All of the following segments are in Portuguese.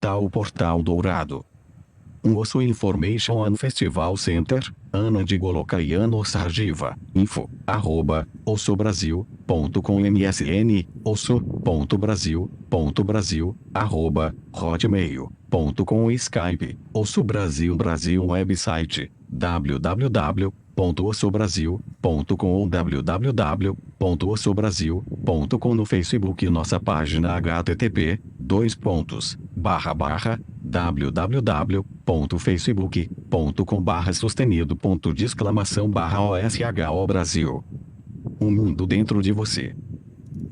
Tal Portal Dourado. Um Osso Information and Festival Center, Ana de Golocaiano Sargiva, info@ossobrasil.com MSN, osso.brasil.hotmail.com Skype, Osso Brasil website, www.ossobrasil.com ou www.ossobrasil.com no Facebook nossa página http://www.facebook.com/sustenido.! Brasil. Um mundo dentro de você.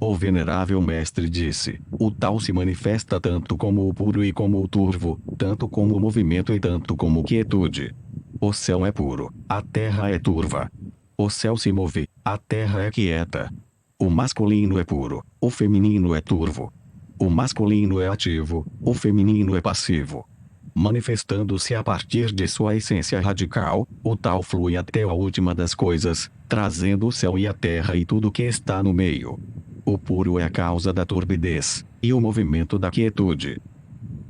O venerável mestre disse: o tal se manifesta tanto como o puro e como o turvo, tanto como o movimento e tanto como quietude. O céu é puro, a terra é turva. O céu se move, a terra é quieta. O masculino é puro, o feminino é turvo. O masculino é ativo, o feminino é passivo. Manifestando-se a partir de sua essência radical, o tal flui até a última das coisas, trazendo o céu e a terra e tudo que está no meio. O puro é a causa da turbidez, e o movimento da quietude.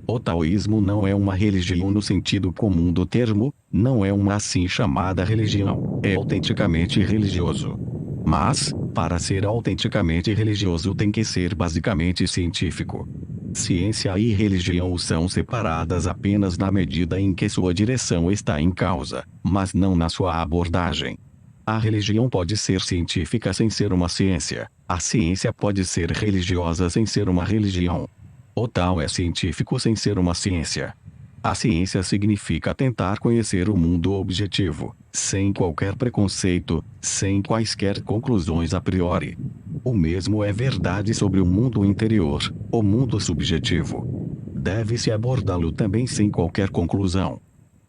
O taoísmo não é uma religião no sentido comum do termo, não é uma assim chamada religião, é autenticamente religioso. Mas, para ser autenticamente religioso tem que ser basicamente científico. Ciência e religião são separadas apenas na medida em que sua direção está em causa, mas não na sua abordagem. A religião pode ser científica sem ser uma ciência, a ciência pode ser religiosa sem ser uma religião. O tal é científico sem ser uma ciência. A ciência significa tentar conhecer o mundo objetivo, sem qualquer preconceito, sem quaisquer conclusões a priori. O mesmo é verdade sobre o mundo interior, o mundo subjetivo. Deve-se abordá-lo também sem qualquer conclusão.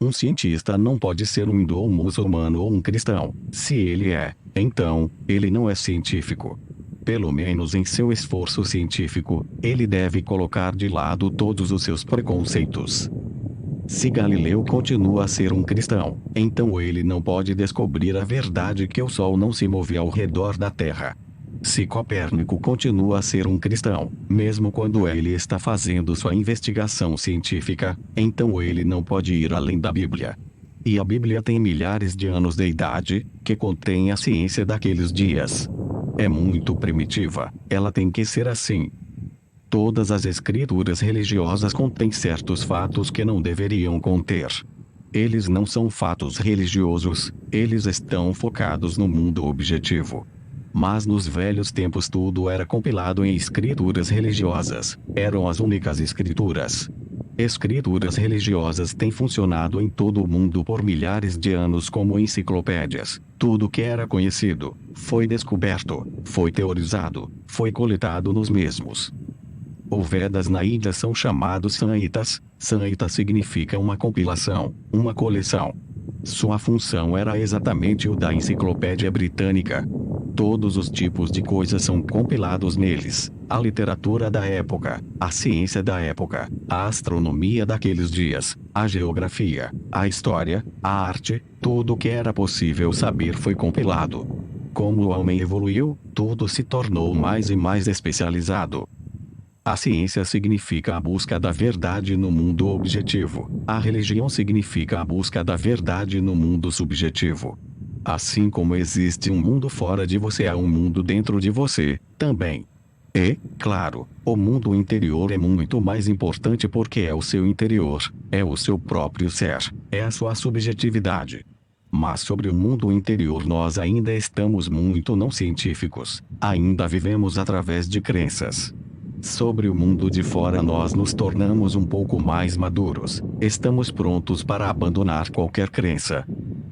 Um cientista não pode ser um hindu ou um muçulmano ou um cristão. Se ele é, então, ele não é científico. Pelo menos em seu esforço científico, ele deve colocar de lado todos os seus preconceitos. Se Galileu continua a ser um cristão, então ele não pode descobrir a verdade que o Sol não se move ao redor da Terra. Se Copérnico continua a ser um cristão, mesmo quando ele está fazendo sua investigação científica, então ele não pode ir além da Bíblia. E a Bíblia tem milhares de anos de idade, que contém a ciência daqueles dias. É muito primitiva, ela tem que ser assim. Todas as escrituras religiosas contêm certos fatos que não deveriam conter. Eles não são fatos religiosos, eles estão focados no mundo objetivo. Mas nos velhos tempos tudo era compilado em escrituras religiosas, eram as únicas escrituras. Escrituras religiosas têm funcionado em todo o mundo por milhares de anos como enciclopédias. Tudo que era conhecido, foi descoberto, foi teorizado, foi coletado nos mesmos. Os Vedas na Índia são chamados Samhitas. Samhita significa uma compilação, uma coleção. Sua função era exatamente o da enciclopédia britânica. Todos os tipos de coisas são compilados neles. A literatura da época, a ciência da época, a astronomia daqueles dias, a geografia, a história, a arte, tudo o que era possível saber foi compilado. Como o homem evoluiu, tudo se tornou mais e mais especializado. A ciência significa a busca da verdade no mundo objetivo. A religião significa a busca da verdade no mundo subjetivo. Assim como existe um mundo fora de você, há um mundo dentro de você, também. E, claro, o mundo interior é muito mais importante porque é o seu interior, é o seu próprio ser, é a sua subjetividade. Mas sobre o mundo interior nós ainda estamos muito não científicos, ainda vivemos através de crenças. Sobre o mundo de fora nós nos tornamos um pouco mais maduros, estamos prontos para abandonar qualquer crença.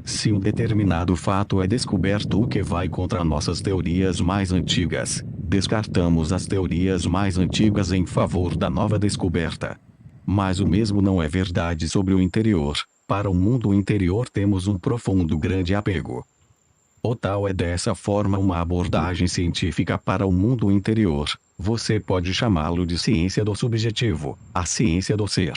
Se um determinado fato é descoberto o que vai contra nossas teorias mais antigas, descartamos as teorias mais antigas em favor da nova descoberta. Mas o mesmo não é verdade sobre o interior. Para o mundo interior temos um profundo grande apego. O tal é dessa forma uma abordagem científica para o mundo interior. Você pode chamá-lo de ciência do subjetivo, a ciência do ser.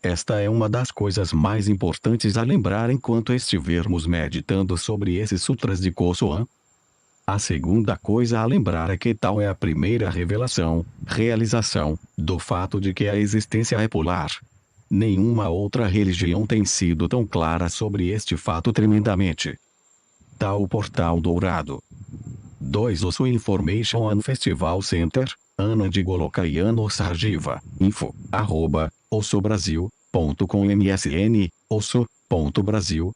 Esta é uma das coisas mais importantes a lembrar enquanto estivermos meditando sobre esses sutras de Kosoan. A segunda coisa a lembrar é que tal é a primeira realização, do fato de que a existência é polar. Nenhuma outra religião tem sido tão clara sobre este fato tremendamente. Tal portal dourado. 2. Osso Information and Festival Center, Ana de Golokaiano Sarjiva, info, @ossobrasil.com MSN, osso.brasil,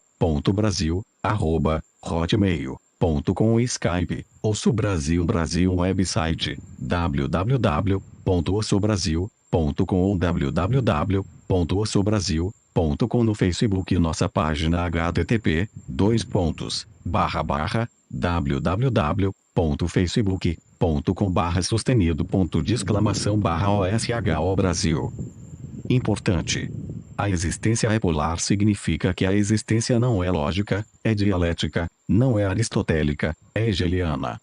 hotmail.com Skype, Osso Brasil website, www.ossobrasil.com ou www.ossobrasil.com no Facebook nossa página http://www.facebook.com/sustenido.! Brasil. Importante. A existência é polar significa que a existência não é lógica, é dialética, não é aristotélica, é hegeliana.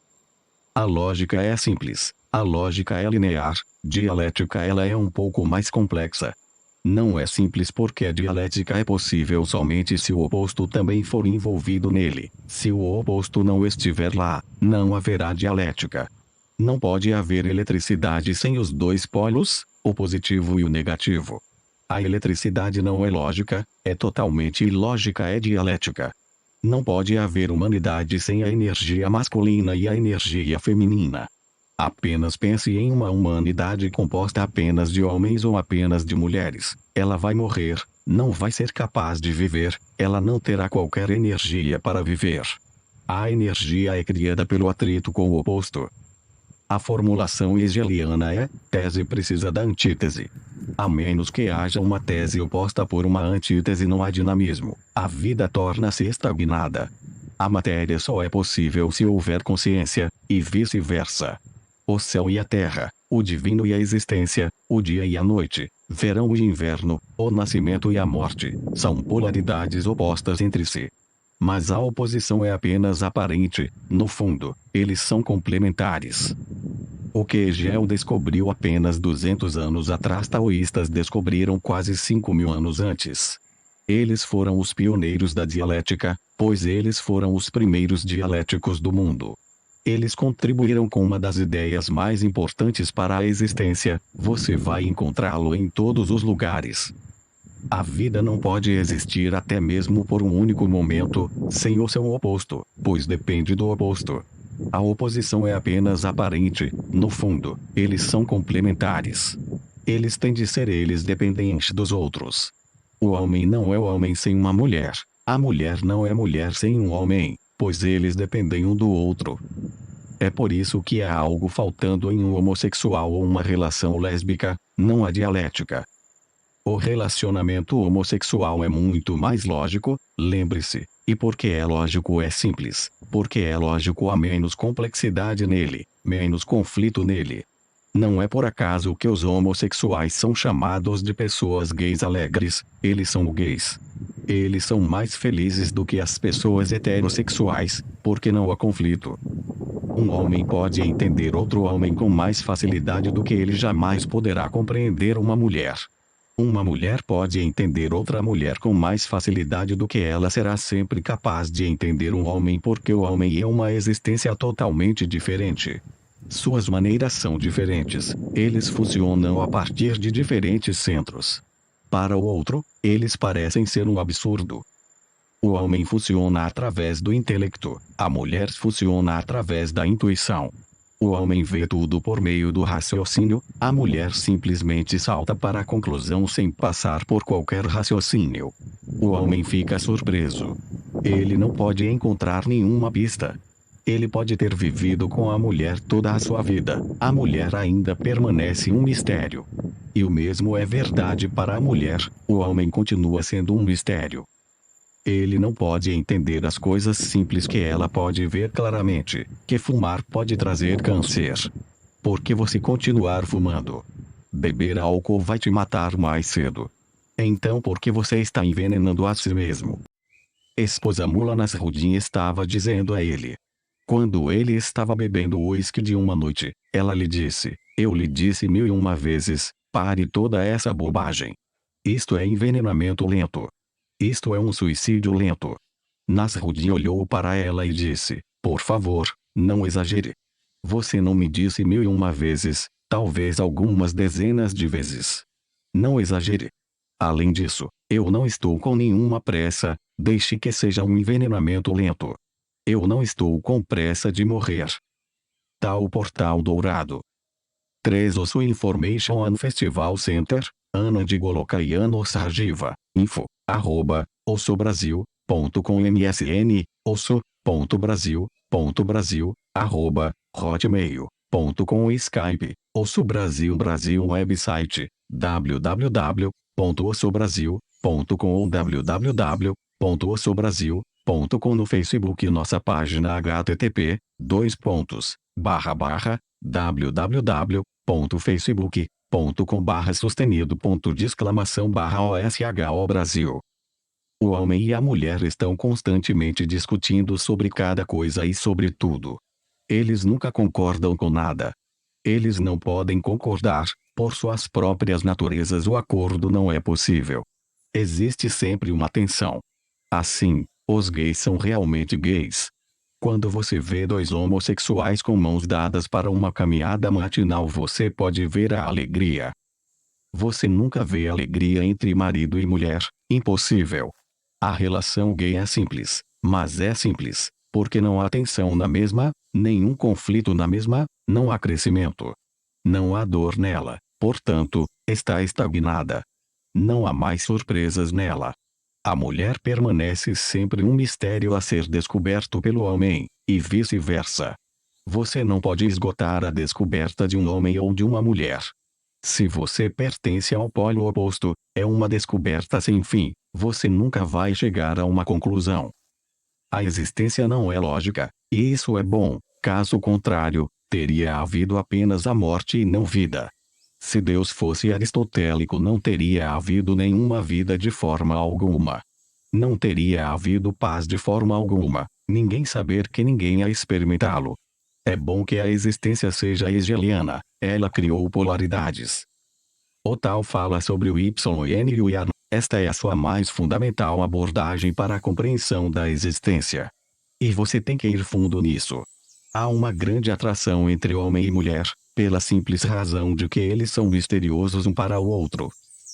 A lógica é simples, a lógica é linear, dialética ela é um pouco mais complexa. Não é simples porque a dialética é possível somente se o oposto também for envolvido nele. Se o oposto não estiver lá, não haverá dialética. Não pode haver eletricidade sem os dois polos, o positivo e o negativo. A eletricidade não é lógica, é totalmente ilógica, é dialética. Não pode haver humanidade sem a energia masculina e a energia feminina. Apenas pense em uma humanidade composta apenas de homens ou apenas de mulheres. Ela vai morrer, não vai ser capaz de viver, ela não terá qualquer energia para viver. A energia é criada pelo atrito com o oposto. A formulação hegeliana é: tese precisa da antítese. A menos que haja uma tese oposta por uma antítese, não há dinamismo. A vida torna-se estagnada. A matéria só é possível se houver consciência, e vice-versa. O céu e a terra, o divino e a existência, o dia e a noite, verão e inverno, o nascimento e a morte, são polaridades opostas entre si. Mas a oposição é apenas aparente, no fundo, eles são complementares. O que Hegel descobriu apenas 200 anos atrás, taoístas descobriram quase 5.000 anos antes. Eles foram os pioneiros da dialética, pois eles foram os primeiros dialéticos do mundo. Eles contribuíram com uma das ideias mais importantes para a existência: você vai encontrá-lo em todos os lugares. A vida não pode existir até mesmo por um único momento, sem o seu oposto, pois depende do oposto. A oposição é apenas aparente, no fundo, eles são complementares. Eles têm de ser eles dependentes dos outros. O homem não é o homem sem uma mulher. A mulher não é mulher sem um homem, pois eles dependem um do outro. É por isso que há algo faltando em um homossexual ou uma relação lésbica, não há dialética. O relacionamento homossexual é muito mais lógico, lembre-se, e porque é lógico é simples, porque é lógico há menos complexidade nele, menos conflito nele. Não é por acaso que os homossexuais são chamados de pessoas gays alegres, eles são gays. Eles são mais felizes do que as pessoas heterossexuais, porque não há conflito. Um homem pode entender outro homem com mais facilidade do que ele jamais poderá compreender uma mulher. Uma mulher pode entender outra mulher com mais facilidade do que ela será sempre capaz de entender um homem, porque o homem é uma existência totalmente diferente. Suas maneiras são diferentes, eles funcionam a partir de diferentes centros. Para o outro, eles parecem ser um absurdo. O homem funciona através do intelecto, a mulher funciona através da intuição. O homem vê tudo por meio do raciocínio, a mulher simplesmente salta para a conclusão sem passar por qualquer raciocínio. O homem fica surpreso. Ele não pode encontrar nenhuma pista. Ele pode ter vivido com a mulher toda a sua vida, a mulher ainda permanece um mistério. E o mesmo é verdade para a mulher, o homem continua sendo um mistério. Ele não pode entender as coisas simples que ela pode ver claramente, que fumar pode trazer câncer. Porque você continuar fumando. Beber álcool vai te matar mais cedo. Então por que você está envenenando a si mesmo? Esposa Mula Nasruddin estava dizendo a ele. Quando ele estava bebendo uísque de uma noite, ela lhe disse, eu lhe disse 1001 vezes, pare toda essa bobagem. Isto é envenenamento lento. Isto é um suicídio lento. Nasruddin olhou para ela e disse, por favor, Não exagere. Você não me disse 1001 vezes, talvez algumas dezenas de vezes. Não exagere. Além disso, eu não estou com nenhuma pressa, deixe que seja um envenenamento lento. Eu não estou com pressa de morrer. Tal Portal Dourado. 3 Osso Information and Festival Center, Ana de Golokaiano Sarjiva, info, @ossobrasil.com MSN, osso.brasil, hotmail.com Skype, Osso Brasil website, www.ossobrasil.com ou www.ossobrasil.com no Facebook nossa página http://www.facebook.com/sustenido.osho Brasil. O homem e a mulher estão constantemente discutindo sobre cada coisa e sobre tudo. Eles nunca concordam com nada. Eles não podem concordar, por suas próprias naturezas o acordo não é possível. Existe sempre uma tensão. Assim, os gays são realmente gays. Quando você vê dois homossexuais com mãos dadas para uma caminhada matinal, você pode ver a alegria. Você nunca vê alegria entre marido e mulher, impossível. A relação gay é simples, mas é simples, porque não há tensão na mesma, nenhum conflito na mesma, não há crescimento. Não há dor nela, portanto, está estagnada. Não há mais surpresas nela. A mulher permanece sempre um mistério a ser descoberto pelo homem, e vice-versa. Você não pode esgotar a descoberta de um homem ou de uma mulher. Se você pertence ao polo oposto, é uma descoberta sem fim, você nunca vai chegar a uma conclusão. A existência não é lógica, e isso é bom, caso contrário, teria havido apenas a morte e não vida. Se Deus fosse aristotélico, não teria havido nenhuma vida de forma alguma. Não teria havido paz de forma alguma, ninguém saber que ninguém a experimentá-lo. É bom que a existência seja hegeliana, ela criou polaridades. O Tao fala sobre o Y e N e o Yang, esta é a sua mais fundamental abordagem para a compreensão da existência. E você tem que ir fundo nisso. Há uma grande atração entre homem e mulher, pela simples razão de que eles são misteriosos um para o outro.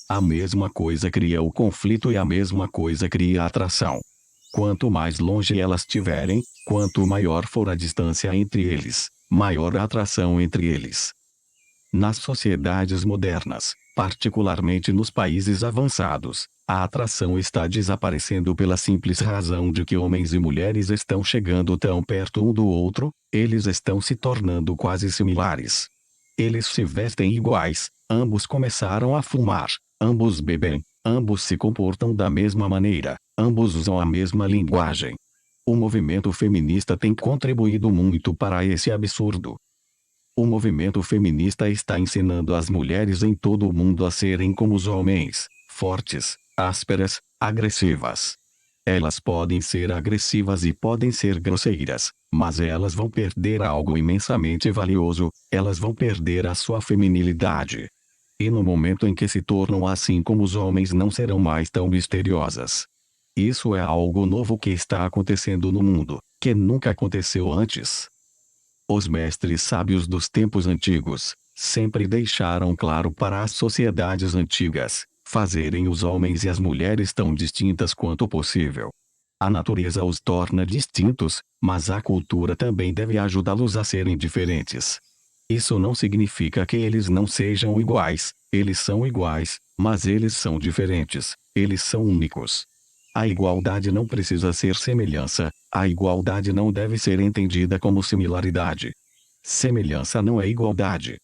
A mesma coisa cria o conflito e a mesma coisa cria a atração. Quanto mais longe elas estiverem, quanto maior for a distância entre eles, maior a atração entre eles. Nas sociedades modernas, particularmente nos países avançados, a atração está desaparecendo pela simples razão de que homens e mulheres estão chegando tão perto um do outro, eles estão se tornando quase similares. Eles se vestem iguais, ambos começaram a fumar, ambos bebem, ambos se comportam da mesma maneira, ambos usam a mesma linguagem. O movimento feminista tem contribuído muito para esse absurdo. O movimento feminista está ensinando as mulheres em todo o mundo a serem como os homens, fortes, ásperas, agressivas. Elas podem ser agressivas e podem ser grosseiras, mas elas vão perder algo imensamente valioso, elas vão perder a sua feminilidade. E no momento em que se tornam assim como os homens, não serão mais tão misteriosas. Isso é algo novo que está acontecendo no mundo, que nunca aconteceu antes. Os mestres sábios dos tempos antigos sempre deixaram claro para as sociedades antigas fazerem os homens e as mulheres tão distintas quanto possível. A natureza os torna distintos, mas a cultura também deve ajudá-los a serem diferentes. Isso não significa que eles não sejam iguais, eles são iguais, mas eles são diferentes, eles são únicos. A igualdade não precisa ser semelhança, a igualdade não deve ser entendida como similaridade. Semelhança não é igualdade.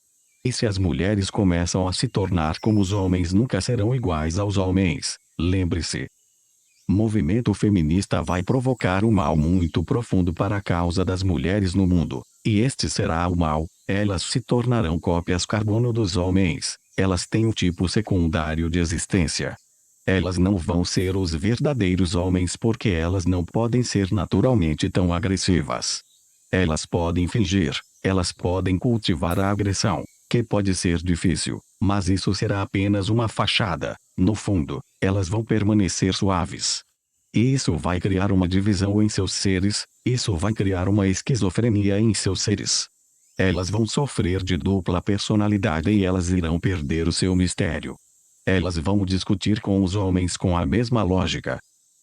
E se as mulheres começam a se tornar como os homens, nunca serão iguais aos homens, lembre-se. Movimento feminista vai provocar um mal muito profundo para a causa das mulheres no mundo, e este será o mal, elas se tornarão cópias carbono dos homens, elas têm um tipo secundário de existência. Elas não vão ser os verdadeiros homens porque elas não podem ser naturalmente tão agressivas. Elas podem fingir, elas podem cultivar a agressão, que pode ser difícil, mas isso será apenas uma fachada. No fundo, elas vão permanecer suaves. Isso vai criar uma divisão em seus seres, isso vai criar uma esquizofrenia em seus seres. Elas vão sofrer de dupla personalidade e elas irão perder o seu mistério. Elas vão discutir com os homens com a mesma lógica.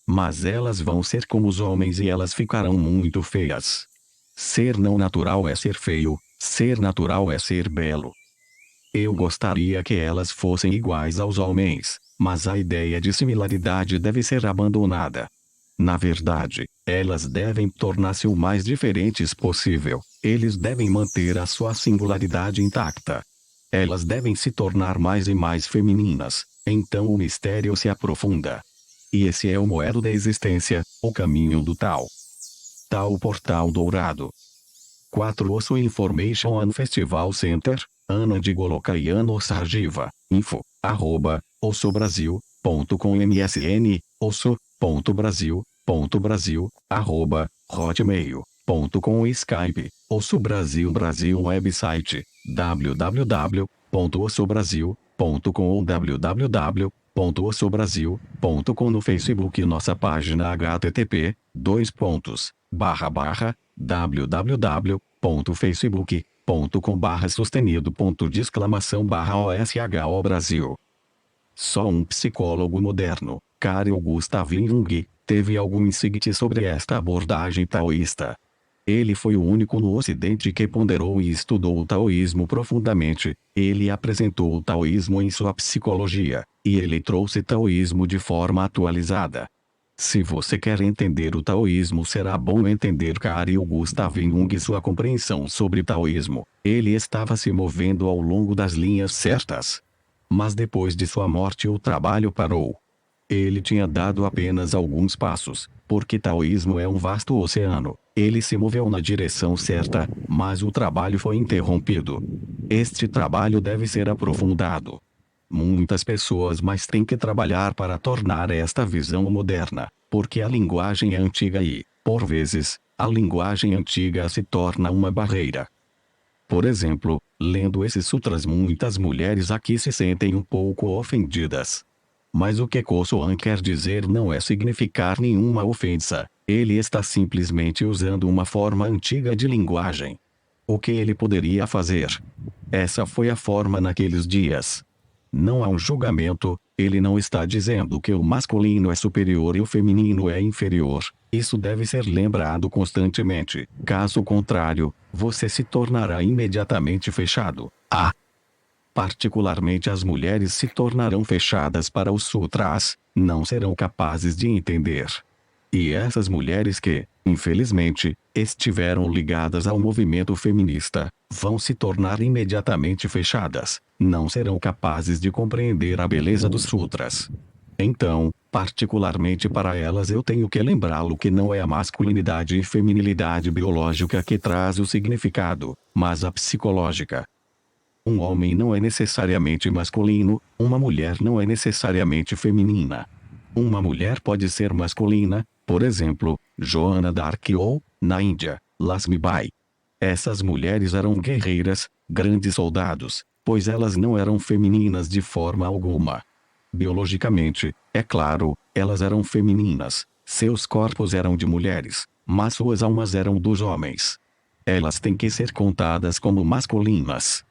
Mas elas vão ser como os homens e elas ficarão muito feias. Ser não natural é ser feio, ser natural é ser belo. Eu gostaria que elas fossem iguais aos homens, mas a ideia de similaridade deve ser abandonada. Na verdade, elas devem tornar-se o mais diferentes possível, eles devem manter a sua singularidade intacta. Elas devem se tornar mais e mais femininas, então o mistério se aprofunda. E esse é o moelo da existência, o caminho do Tao. Tao Portal Dourado. 4 Osso Information and Festival Center, Ana de Golokaiano Sarjiva, info, @ossobrasil.com MSN, osso.brasil, hotmail.com Skype, Osso Brasil website, www.ossobrasil.com ou www.ossobrasil.com no Facebook nossa página http://www.facebook.com/sustenido.! Só um psicólogo moderno, Carl Gustav Jung, teve algum insight sobre esta abordagem taoísta. Ele foi o único no Ocidente que ponderou e estudou o taoísmo profundamente, ele apresentou o taoísmo em sua psicologia, e ele trouxe taoísmo de forma atualizada. Se você quer entender o taoísmo, será bom entender Carl Gustav Jung e sua compreensão sobre taoísmo. Ele estava se movendo ao longo das linhas certas. Mas depois de sua morte o trabalho parou. Ele tinha dado apenas alguns passos, porque taoísmo é um vasto oceano. Ele se moveu na direção certa, mas o trabalho foi interrompido. Este trabalho deve ser aprofundado. Muitas pessoas mais têm que trabalhar para tornar esta visão moderna, porque a linguagem é antiga e, por vezes, a linguagem antiga se torna uma barreira. Por exemplo, lendo esses sutras, muitas mulheres aqui se sentem um pouco ofendidas. Mas o que Kosoan quer dizer não é significar nenhuma ofensa, ele está simplesmente usando uma forma antiga de linguagem. O que ele poderia fazer? Essa foi a forma naqueles dias. Não há um julgamento, ele não está dizendo que o masculino é superior e o feminino é inferior. Isso deve ser lembrado constantemente. Caso contrário, você se tornará imediatamente fechado. Particularmente as mulheres se tornarão fechadas para os sutras, não serão capazes de entender. E essas mulheres que, infelizmente, estiveram ligadas ao movimento feminista, vão se tornar imediatamente fechadas, não serão capazes de compreender a beleza dos sutras. Então, particularmente para elas eu tenho que lembrá-lo que não é a masculinidade e feminilidade biológica que traz o significado, mas a psicológica. Um homem não é necessariamente masculino, uma mulher não é necessariamente feminina. Uma mulher pode ser masculina, por exemplo, Joana d'Arc ou, na Índia, Lasmibai. Essas mulheres eram guerreiras, grandes soldados, pois elas não eram femininas de forma alguma. Biologicamente, é claro, elas eram femininas, seus corpos eram de mulheres, mas suas almas eram dos homens. Elas têm que ser contadas como masculinas.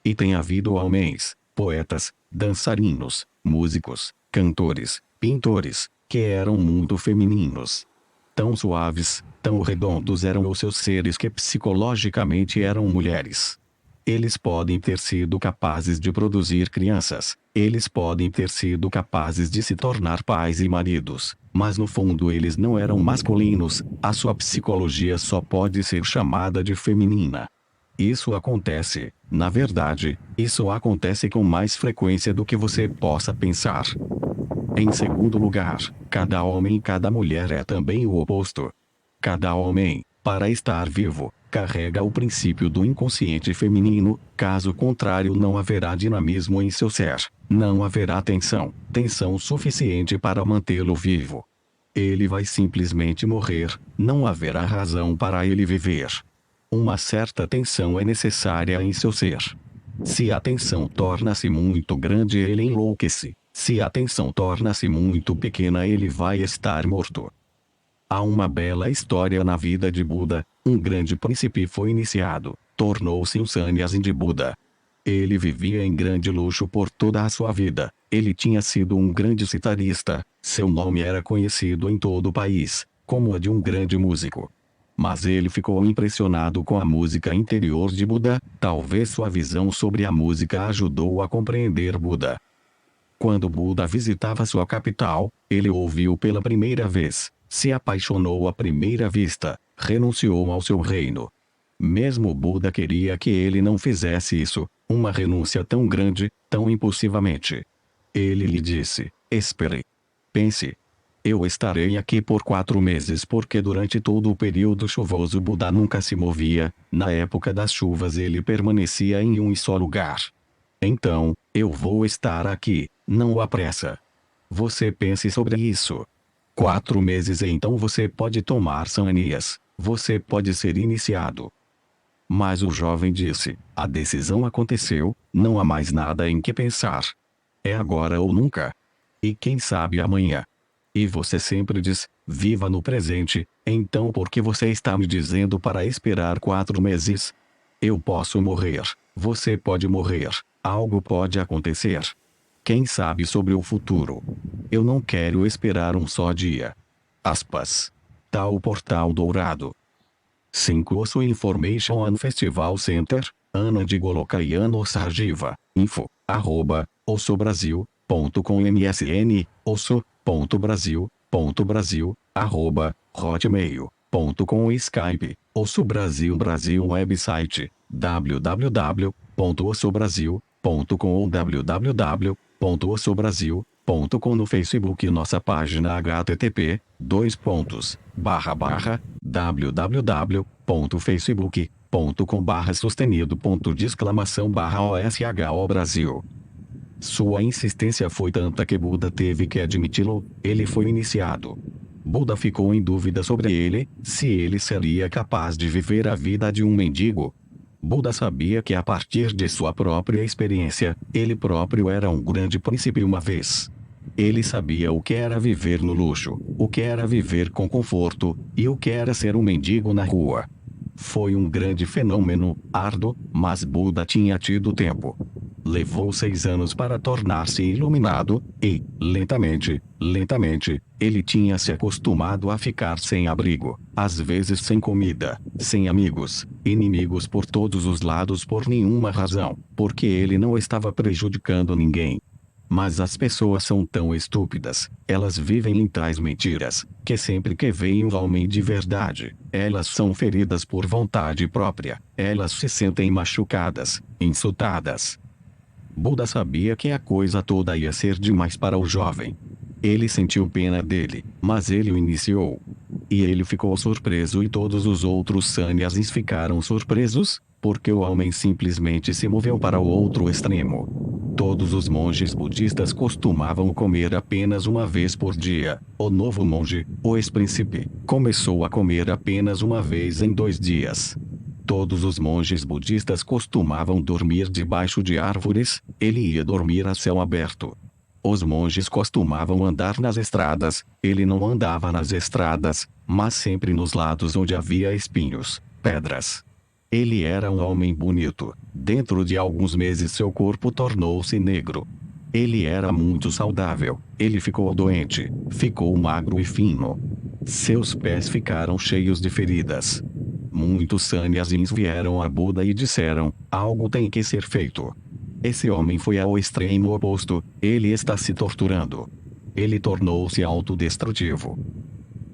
E tem havido homens, poetas, dançarinos, músicos, cantores, pintores, que eram muito femininos. Tão suaves, tão redondos eram os seus seres que psicologicamente eram mulheres. Eles podem ter sido capazes de produzir crianças, eles podem ter sido capazes de se tornar pais e maridos, mas no fundo eles não eram masculinos, a sua psicologia só pode ser chamada de feminina. Isso acontece, na verdade, isso acontece com mais frequência do que você possa pensar. Em segundo lugar, cada homem e cada mulher é também o oposto. Cada homem, para estar vivo, carrega o princípio do inconsciente feminino, caso contrário não haverá dinamismo em seu ser, não haverá tensão suficiente para mantê-lo vivo. Ele vai simplesmente morrer, não haverá razão para ele viver. Uma certa tensão é necessária em seu ser. Se a tensão torna-se muito grande, ele enlouquece. Se a tensão torna-se muito pequena, ele vai estar morto. Há uma bela história na vida de Buda. Um grande príncipe foi iniciado, tornou-se um sannyasin de Buda. Ele vivia em grande luxo por toda a sua vida. Ele tinha sido um grande citarista. Seu nome era conhecido em todo o país, como o de um grande músico. Mas ele ficou impressionado com a música interior de Buda. Talvez sua visão sobre a música ajudou a compreender Buda. Quando Buda visitava sua capital, ele ouviu pela primeira vez, se apaixonou à primeira vista, renunciou ao seu reino. Mesmo Buda queria que ele não fizesse isso, uma renúncia tão grande, tão impulsivamente. Ele lhe disse: espere. Pense. Eu estarei aqui por 4 meses porque durante todo o período chuvoso Buda nunca se movia. Na época das chuvas ele permanecia em um só lugar. Então, eu vou estar aqui, não o apressa. Você pense sobre isso. 4 meses e então você pode tomar sannyas, você pode ser iniciado. Mas o jovem disse: a decisão aconteceu, não há mais nada em que pensar. É agora ou nunca. E quem sabe amanhã. E você sempre diz: viva no presente. Então por que você está me dizendo para esperar 4 meses? Eu posso morrer, você pode morrer, algo pode acontecer. Quem sabe sobre o futuro? Eu não quero esperar um só dia. Aspas. Tal Portal Dourado. 5 Osso Information and Festival Center, Ana de Golokayano Sarjiva, info, @ossobrasil.com MSN, osso.brasil, hotmail.com Skype, Osso Brasil website, www.ossobrasil.com ou www.ossobrasil.com no Facebook nossa página http://www.facebook.com/sustenido.! Brasil. Sua insistência foi tanta que Buda teve que admiti-lo. Ele foi iniciado. Buda ficou em dúvida sobre ele, se ele seria capaz de viver a vida de um mendigo. Buda sabia que a partir de sua própria experiência, ele próprio era um grande príncipe uma vez. Ele sabia o que era viver no luxo, o que era viver com conforto, e o que era ser um mendigo na rua. Foi um grande fenômeno, árduo, mas Buda tinha tido tempo. Levou 6 anos para tornar-se iluminado, e, lentamente, ele tinha se acostumado a ficar sem abrigo, às vezes sem comida, sem amigos, inimigos por todos os lados por nenhuma razão, porque ele não estava prejudicando ninguém. Mas as pessoas são tão estúpidas, elas vivem em tais mentiras, que sempre que veem um homem de verdade, elas são feridas por vontade própria, elas se sentem machucadas, insultadas. Buda sabia que a coisa toda ia ser demais para o jovem. Ele sentiu pena dele, mas ele o iniciou. E ele ficou surpreso e todos os outros sannyasins ficaram surpresos, porque o homem simplesmente se moveu para o outro extremo. Todos os monges budistas costumavam comer apenas uma vez por dia. O novo monge, o ex-príncipe, começou a comer apenas uma vez em 2 dias. Todos os monges budistas costumavam dormir debaixo de árvores, ele ia dormir a céu aberto. Os monges costumavam andar nas estradas, ele não andava nas estradas, mas sempre nos lados onde havia espinhos, pedras. Ele era um homem bonito. Dentro de alguns meses seu corpo tornou-se negro. Ele era muito saudável. Ele ficou doente, ficou magro e fino. Seus pés ficaram cheios de feridas. Muitos sannyasins vieram a Buda e disseram: algo tem que ser feito. Esse homem foi ao extremo oposto, ele está se torturando. Ele tornou-se autodestrutivo.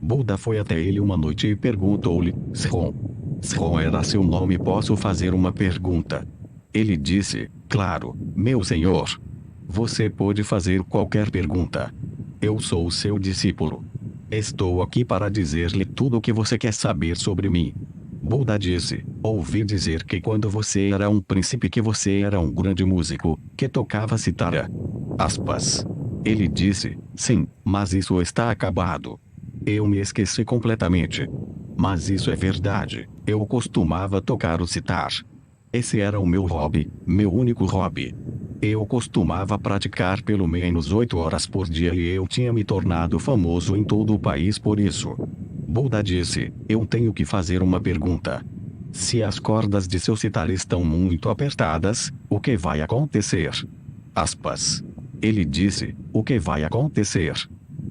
Buda foi até ele uma noite e perguntou-lhe: Sron. Sron era seu nome. Posso fazer uma pergunta? Ele disse: claro, meu senhor. Você pode fazer qualquer pergunta. Eu sou o seu discípulo. Estou aqui para dizer-lhe tudo o que você quer saber sobre mim. Buda disse: ouvi dizer que quando você era um príncipe que você era um grande músico, que tocava cítara. Aspas. Ele disse: sim, mas isso está acabado. Eu me esqueci completamente. Mas isso é verdade, eu costumava tocar o citar. Esse era o meu hobby, meu único hobby. Eu costumava praticar pelo menos 8 horas por dia e eu tinha me tornado famoso em todo o país por isso. Buda disse: eu tenho que fazer uma pergunta. Se as cordas de seu sitar estão muito apertadas, o que vai acontecer? Aspas. Ele disse: o que vai acontecer?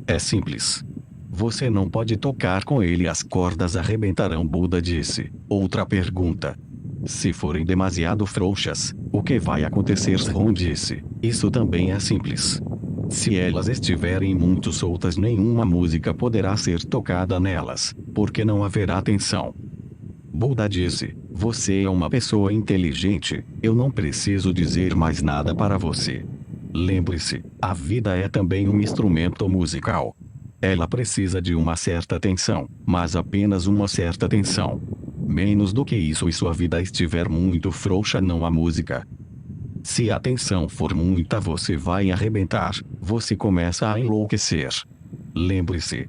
É simples. Você não pode tocar com ele, as cordas arrebentarão. Buda disse. Outra pergunta. Se forem demasiado frouxas, o que vai acontecer? Ron disse. Isso também é simples. Se elas estiverem muito soltas, nenhuma música poderá ser tocada nelas, porque não haverá tensão. Buda disse: você é uma pessoa inteligente, eu não preciso dizer mais nada para você. Lembre-se, a vida é também um instrumento musical. Ela precisa de uma certa tensão, mas apenas uma certa tensão. Menos do que isso e sua vida estiver muito frouxa, não há música. Se a tensão for muita, você vai arrebentar, você começa a enlouquecer. Lembre-se.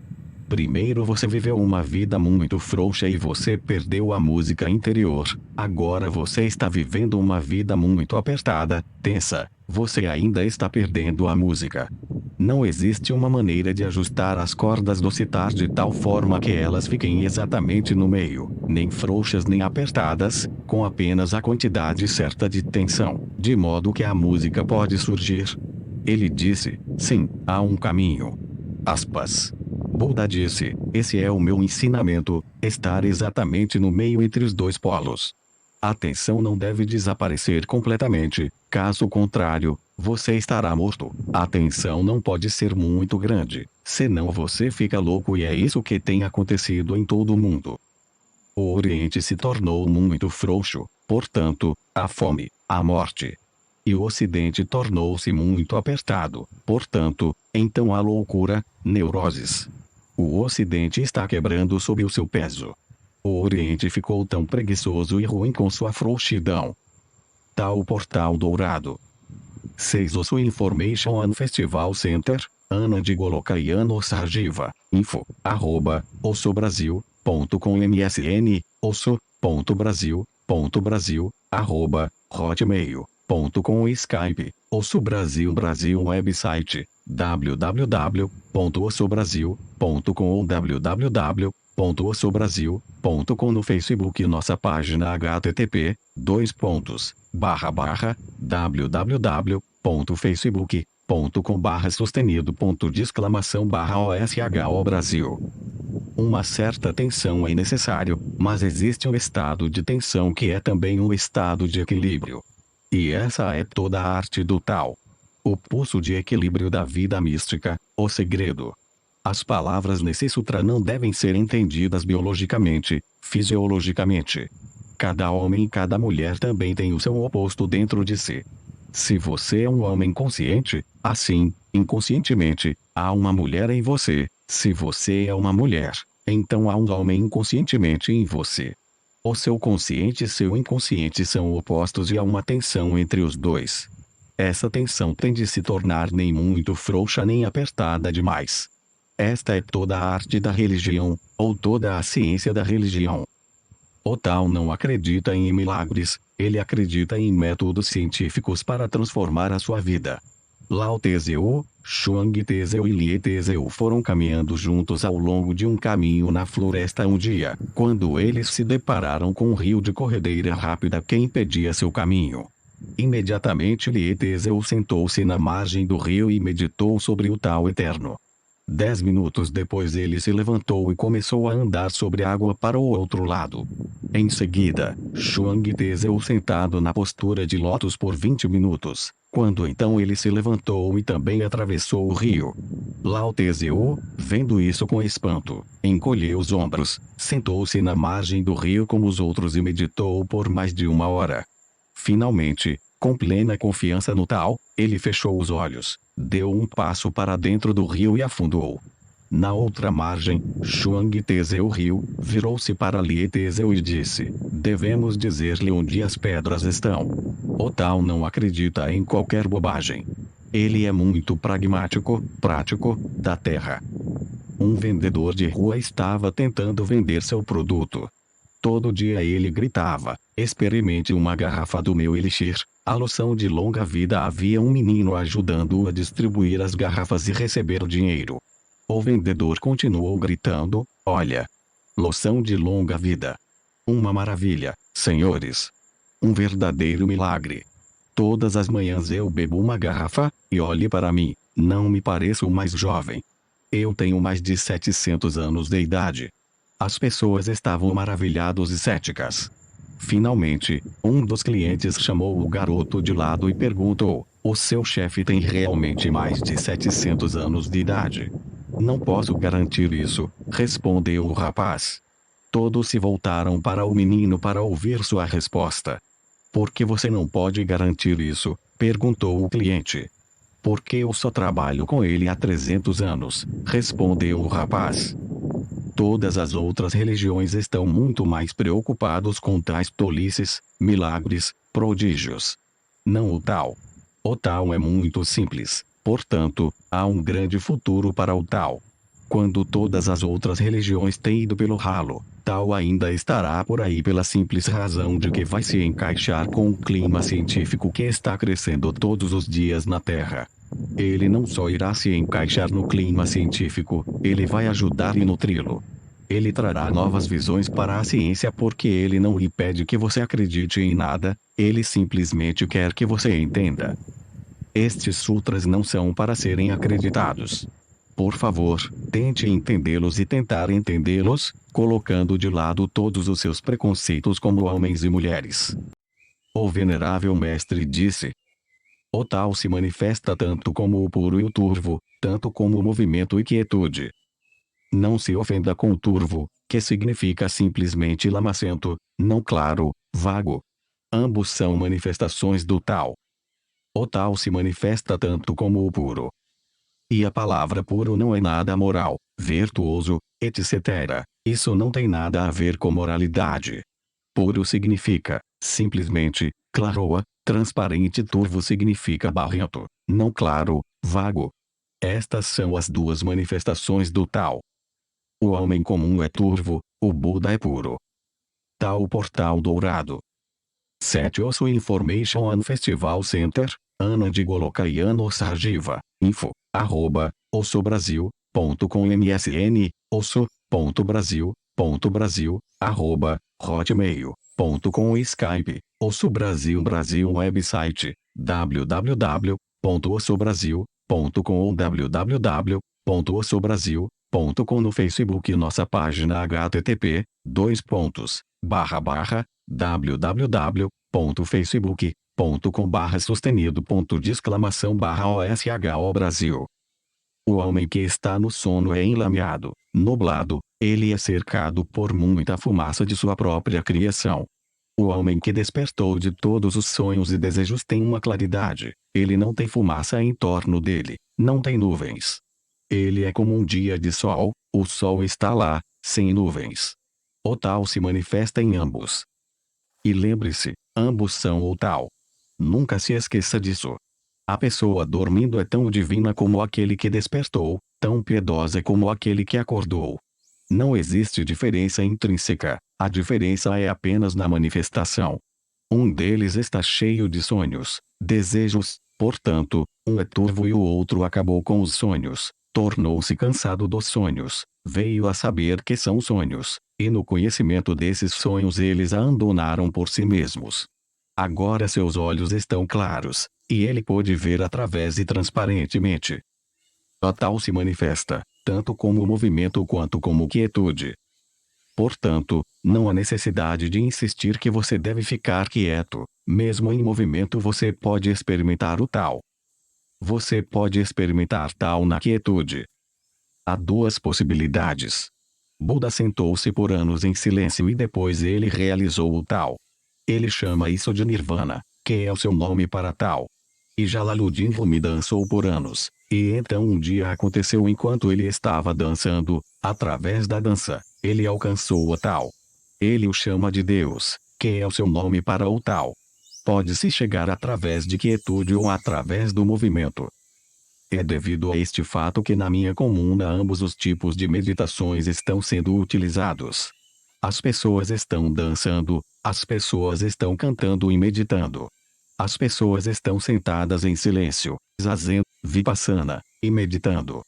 Primeiro você viveu uma vida muito frouxa e você perdeu a música interior. Agora você está vivendo uma vida muito apertada, tensa. Você ainda está perdendo a música. Não existe uma maneira de ajustar as cordas do sitar de tal forma que elas fiquem exatamente no meio, nem frouxas nem apertadas, com apenas a quantidade certa de tensão, de modo que a música pode surgir. Ele disse: sim, há um caminho. Aspas. Buda disse: esse é o meu ensinamento, estar exatamente no meio entre os dois polos. A tensão não deve desaparecer completamente, caso contrário, você estará morto. A tensão não pode ser muito grande, senão você fica louco, e é isso que tem acontecido em todo o mundo. O Oriente se tornou muito frouxo, portanto, a fome, a morte. E o Ocidente tornou-se muito apertado, portanto, então a loucura, neuroses. O Ocidente está quebrando sob o seu peso. O Oriente ficou tão preguiçoso e ruim com sua frouxidão. Tal portal dourado. 6 Osso Information and Festival Center, Ana de Golokaiano Sarjiva, info, @ossobrasil.com MSN, osso.brasil.brasil, @hotmail.com Skype, Osso Brasil website, www.ossobrasil.com ou www.ossobrasil.com no Facebook nossa página http://www.facebook.com/sustenido.! Brasil. Uma certa tensão é necessário, mas existe um estado de tensão que é também um estado de equilíbrio. E essa é toda a arte do Tao. O pulso de equilíbrio da vida mística, o segredo. As palavras nesse sutra não devem ser entendidas biologicamente, fisiologicamente. Cada homem e cada mulher também tem o seu oposto dentro de si. Se você é um homem consciente, assim, inconscientemente, há uma mulher em você. Se você é uma mulher, então há um homem inconscientemente em você. O seu consciente e seu inconsciente são opostos e há uma tensão entre os dois. Essa tensão tem de se tornar nem muito frouxa nem apertada demais. Esta é toda a arte da religião, ou toda a ciência da religião. O Tao não acredita em milagres, ele acredita em métodos científicos para transformar a sua vida. Lao Tzeu, Chuang Tzeu e Lie Tzeu foram caminhando juntos ao longo de um caminho na floresta um dia, quando eles se depararam com um rio de corredeira rápida que impedia seu caminho. Imediatamente Lie Tzeu sentou-se na margem do rio e meditou sobre o Tao eterno. 10 minutos depois ele se levantou e começou a andar sobre a água para o outro lado. Em seguida, Chuang Tzeu sentado na postura de lótus por 20 minutos, quando então ele se levantou e também atravessou o rio. Lao Tzeu, vendo isso com espanto, encolheu os ombros, sentou-se na margem do rio como os outros e meditou por mais de 1 hora. Finalmente, com plena confiança no Tao, ele fechou os olhos, deu um passo para dentro do rio e afundou. Na outra margem, Chuang Tzeu riu, virou-se para Lie Tzeu e disse: devemos dizer-lhe onde as pedras estão. O Tao não acredita em qualquer bobagem. Ele é muito pragmático, prático, da terra. Um vendedor de rua estava tentando vender seu produto. Todo dia ele gritava: experimente uma garrafa do meu elixir. A loção de longa vida. Havia um menino ajudando-o a distribuir as garrafas e receber o dinheiro. O vendedor continuou gritando: olha! Loção de longa vida. Uma maravilha, senhores. Um verdadeiro milagre. Todas as manhãs eu bebo uma garrafa, e olhe para mim, não me pareço mais jovem. Eu tenho mais de 700 anos de idade. As pessoas estavam maravilhadas e céticas. Finalmente, um dos clientes chamou o garoto de lado e perguntou: o seu chefe tem realmente mais de 700 anos de idade? Não posso garantir isso, respondeu o rapaz. Todos se voltaram para o menino para ouvir sua resposta. Por que você não pode garantir isso? Perguntou o cliente. Porque eu só trabalho com ele há 300 anos, respondeu o rapaz. Todas as outras religiões estão muito mais preocupados com tais tolices, milagres, prodígios. Não o tal. O tal é muito simples, portanto, há um grande futuro para o tal. Quando todas as outras religiões têm ido pelo ralo, tal ainda estará por aí pela simples razão de que vai se encaixar com o clima científico que está crescendo todos os dias na Terra. Ele não só irá se encaixar no clima científico, ele vai ajudar e nutri-lo. Ele trará novas visões para a ciência porque ele não lhe pede que você acredite em nada, ele simplesmente quer que você entenda. Estes sutras não são para serem acreditados. Por favor, tente entendê-los e tentar entendê-los, colocando de lado todos os seus preconceitos como homens e mulheres. O venerável mestre disse: o tal se manifesta tanto como o puro e o turvo, tanto como o movimento e quietude. Não se ofenda com o turvo, que significa simplesmente lamacento, não claro, vago. Ambos são manifestações do tal. O tal se manifesta tanto como o puro. E a palavra puro não é nada moral, virtuoso, etc. Isso não tem nada a ver com moralidade. Puro significa, simplesmente, claroa, transparente. Turvo significa barrento, não claro, vago. Estas são as duas manifestações do tal. O homem comum é turvo, o Buda é puro. Tal Portal Dourado. 7 Osso Information and Festival Center, Ana de Golokaiano Sarjiva, info, ossobrasil.com MSN, osso.brasil, hotmail.com Skype, Osso Brasil website, www.ossobrasil.com ou www.ossobrasil.com no Facebook nossa página http://www.facebook.com/sustenido.de/OSHO Brasil. O homem que está no sono é enlameado, nublado, ele é cercado por muita fumaça de sua própria criação. O homem que despertou de todos os sonhos e desejos tem uma claridade, ele não tem fumaça em torno dele, não tem nuvens. Ele é como um dia de sol, o sol está lá, sem nuvens. O tal se manifesta em ambos. E lembre-se, ambos são o tal. Nunca se esqueça disso. A pessoa dormindo é tão divina como aquele que despertou, tão piedosa como aquele que acordou. Não existe diferença intrínseca, a diferença é apenas na manifestação. Um deles está cheio de sonhos, desejos, portanto, um é turvo e o outro acabou com os sonhos, tornou-se cansado dos sonhos, veio a saber que são sonhos, e no conhecimento desses sonhos eles a abandonaram por si mesmos. Agora seus olhos estão claros, e ele pôde ver através e transparentemente. A tal se manifesta, tanto como movimento quanto como quietude. Portanto, não há necessidade de insistir que você deve ficar quieto, mesmo em movimento você pode experimentar o tal. Você pode experimentar tal na quietude. Há duas possibilidades. Buda sentou-se por anos em silêncio e depois ele realizou o tal. Ele chama isso de Nirvana, que é o seu nome para tal. E Jalaluddin Rumi dançou por anos, e então um dia aconteceu enquanto ele estava dançando, através da dança, ele alcançou o tal. Ele o chama de Deus, que é o seu nome para o tal. Pode-se chegar através de quietude ou através do movimento. É devido a este fato que na minha comuna ambos os tipos de meditações estão sendo utilizados. As pessoas estão dançando, as pessoas estão cantando e meditando. As pessoas estão sentadas em silêncio, zazen, vipassana, e meditando.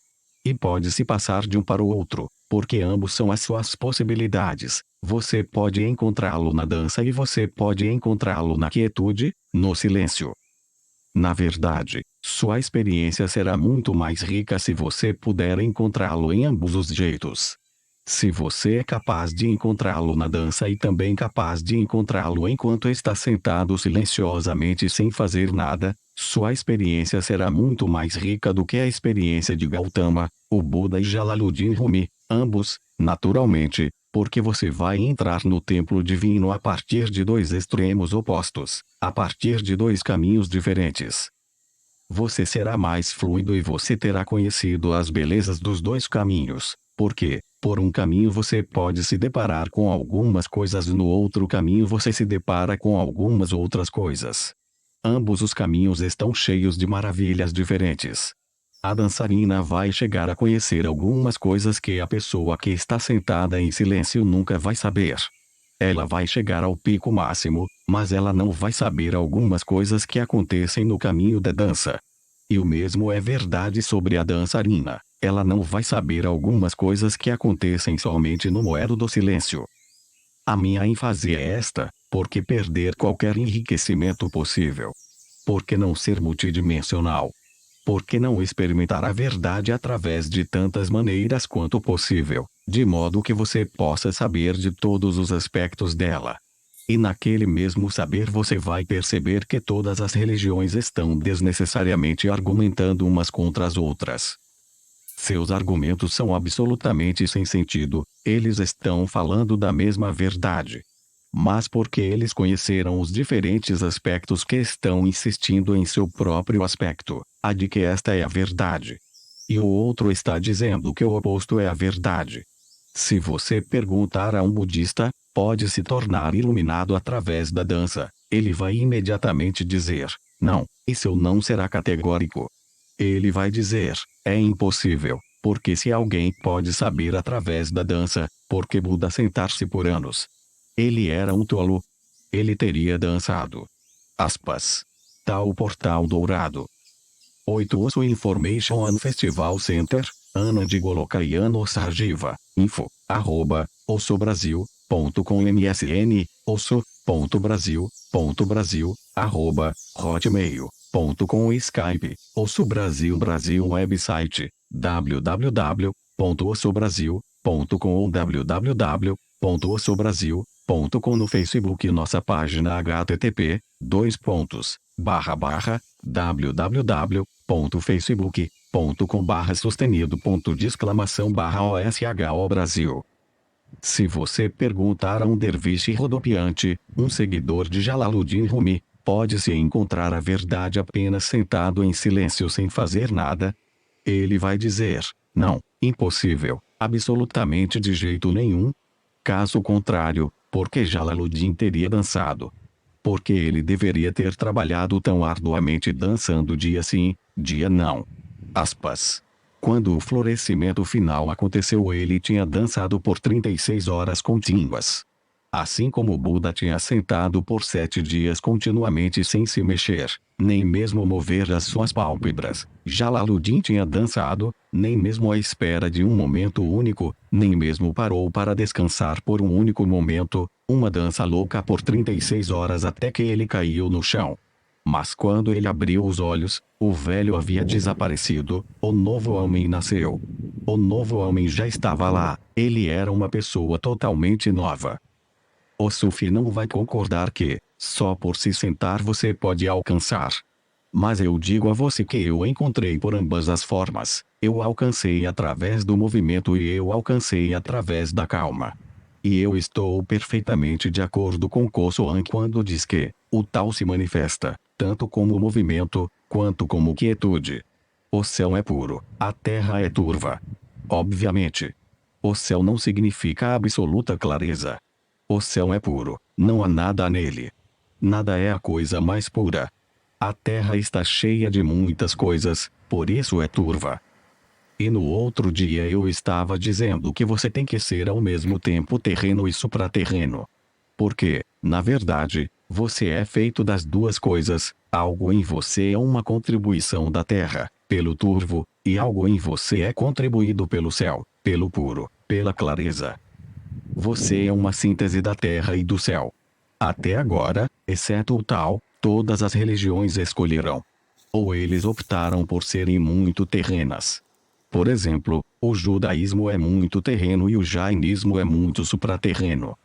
E pode-se passar de um para o outro, porque ambos são as suas possibilidades. Você pode encontrá-lo na dança e você pode encontrá-lo na quietude, no silêncio. Na verdade, sua experiência será muito mais rica se você puder encontrá-lo em ambos os jeitos. Se você é capaz de encontrá-lo na dança e também capaz de encontrá-lo enquanto está sentado silenciosamente sem fazer nada, sua experiência será muito mais rica do que a experiência de Gautama, o Buda e Jalaluddin Rumi, ambos, naturalmente, porque você vai entrar no templo divino a partir de dois extremos opostos, a partir de dois caminhos diferentes. Você será mais fluido e você terá conhecido as belezas dos dois caminhos, porque, por um caminho você pode se deparar com algumas coisas e no outro caminho você se depara com algumas outras coisas. Ambos os caminhos estão cheios de maravilhas diferentes. A dançarina vai chegar a conhecer algumas coisas que a pessoa que está sentada em silêncio nunca vai saber. Ela vai chegar ao pico máximo, mas ela não vai saber algumas coisas que acontecem no caminho da dança. E o mesmo é verdade sobre a dançarina. Ela não vai saber algumas coisas que acontecem somente no moedo do silêncio. A minha ênfase é esta: por que perder qualquer enriquecimento possível? Por que não ser multidimensional? Por que não experimentar a verdade através de tantas maneiras quanto possível, de modo que você possa saber de todos os aspectos dela? E naquele mesmo saber você vai perceber que todas as religiões estão desnecessariamente argumentando umas contra as outras. Seus argumentos são absolutamente sem sentido, eles estão falando da mesma verdade. Mas porque eles conheceram os diferentes aspectos que estão insistindo em seu próprio aspecto, a de que esta é a verdade. E o outro está dizendo que o oposto é a verdade. Se você perguntar a um budista, pode se tornar iluminado através da dança, ele vai imediatamente dizer, não, isso não será categórico. Ele vai dizer, é impossível, porque se alguém pode saber através da dança, por que Buda sentar-se por anos? Ele era um tolo. Ele teria dançado. Aspas. Tal portal dourado. 8 Osso Information and Festival Center, Ana de Golokaiano Sarjiva, info, @ossobrasil.com MSN, osso.brasil, hotmail.com Skype, Osso Brasil website, www.ossobrasil.com ou www.ossobrasil.com no Facebook nossa página http://www.facebook.com/sustenido.de/OSHO Brasil. Se você perguntar a um derviche rodopiante, um seguidor de Jalaluddin Rumi, pode-se encontrar a verdade apenas sentado em silêncio sem fazer nada? Ele vai dizer, não, impossível, absolutamente de jeito nenhum. Caso contrário, por que Jalaluddin teria dançado? Porque ele deveria ter trabalhado tão arduamente dançando dia sim, dia não. Aspas. Quando o florescimento final aconteceu ele tinha dançado por 36 horas contínuas. Assim como o Buda tinha sentado por 7 dias continuamente sem se mexer, nem mesmo mover as suas pálpebras, Jalaluddin tinha dançado, nem mesmo à espera de um momento único, nem mesmo parou para descansar por um único momento, uma dança louca por 36 horas até que ele caiu no chão. Mas quando ele abriu os olhos, o velho havia desaparecido, o novo homem nasceu. O novo homem já estava lá, ele era uma pessoa totalmente nova. O Sufi não vai concordar que, só por se sentar você pode alcançar. Mas eu digo a você que eu encontrei por ambas as formas, eu alcancei através do movimento e eu alcancei através da calma. E eu estou perfeitamente de acordo com Kosoan quando diz que, o tal se manifesta, tanto como movimento, quanto como quietude. O céu é puro, a terra é turva. Obviamente. O céu não significa absoluta clareza. O céu é puro, não há nada nele. Nada é a coisa mais pura. A terra está cheia de muitas coisas, por isso é turva. E no outro dia eu estava dizendo que você tem que ser ao mesmo tempo terreno e supraterreno. Porque, na verdade, você é feito das duas coisas, algo em você é uma contribuição da terra, pelo turvo, e algo em você é contribuído pelo céu, pelo puro, pela clareza. Você é uma síntese da terra e do céu. Até agora, exceto o tal, todas as religiões escolheram. Ou eles optaram por serem muito terrenas. Por exemplo, o judaísmo é muito terreno e o jainismo é muito supraterreno.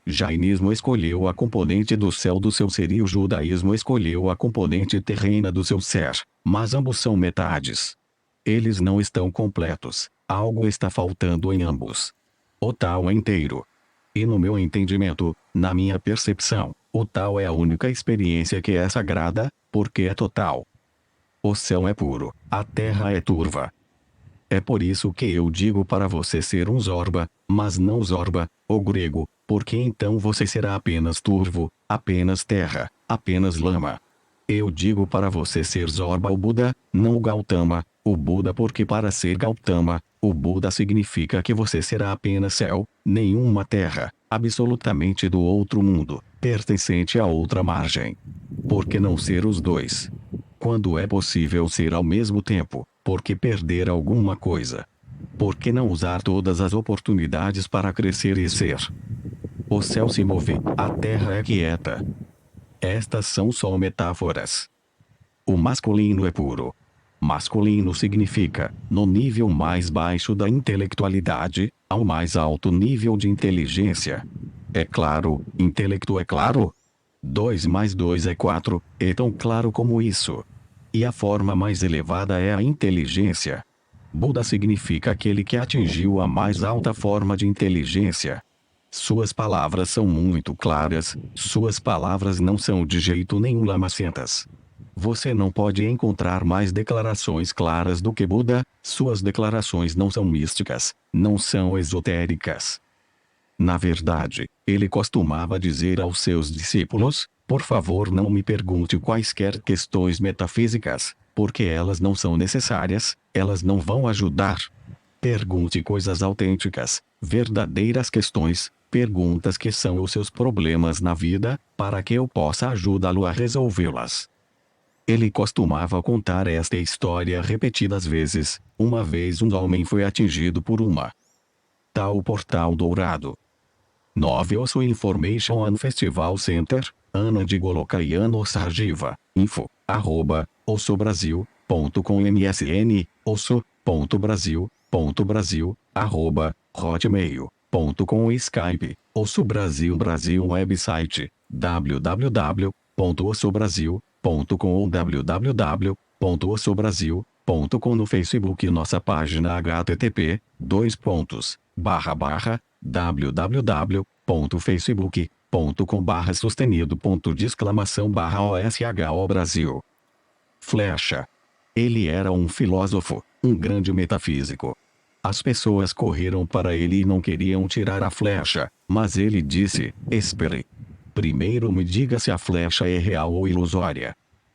Jainismo escolheu a componente do céu do seu ser e o judaísmo escolheu a componente terrena do seu ser, mas ambos são metades. Eles não estão completos, algo está faltando em ambos. O tal é inteiro. E no meu entendimento, na minha percepção, o tal é a única experiência que é sagrada, porque é total. O céu é puro, a terra é turva. É por isso que eu digo para você ser um Zorba, mas não Zorba, o grego, porque então você será apenas turvo, apenas terra, apenas lama. Eu digo para você ser Zorba o Buda, não o Gautama, o Buda porque para ser Gautama, o Buda significa que você será apenas céu, nenhuma terra, absolutamente do outro mundo, pertencente a outra margem. Por que não ser os dois? Quando é possível ser ao mesmo tempo, por que perder alguma coisa? Por que não usar todas as oportunidades para crescer e ser? O céu se move, a terra é quieta. Estas são só metáforas. O masculino é puro. Masculino significa, no nível mais baixo da intelectualidade, ao mais alto nível de inteligência. É claro, intelecto é claro? 2 mais 2 é 4, é tão claro como isso. E a forma mais elevada é a inteligência. Buda significa aquele que atingiu a mais alta forma de inteligência. Suas palavras são muito claras, suas palavras não são de jeito nenhum lamacentas. Você não pode encontrar mais declarações claras do que Buda, suas declarações não são místicas, não são esotéricas. Na verdade, ele costumava dizer aos seus discípulos: por favor, não me pergunte quaisquer questões metafísicas, porque elas não são necessárias, elas não vão ajudar. Pergunte coisas autênticas, verdadeiras questões, perguntas que são os seus problemas na vida, para que eu possa ajudá-lo a resolvê-las. Ele costumava contar esta história repetidas vezes. Uma vez um homem foi atingido por uma tal portal dourado. 9 Osso Information on Festival Center, Ana de Golokaiano Sarjiva, info, @ossobrasil.com MSN, osso.brasil, hotmail.com Skype, Osso Brasil website, www.ossobrasil.com ou www.ossobrasil.com no Facebook nossa página http://www.facebook.com/sustenido.de/OSHO Brasil. Flecha. Ele era um filósofo, um grande metafísico. As pessoas correram para ele e não queriam tirar a flecha, mas ele disse: espere. Primeiro me diga se a flecha é real ou ilusória.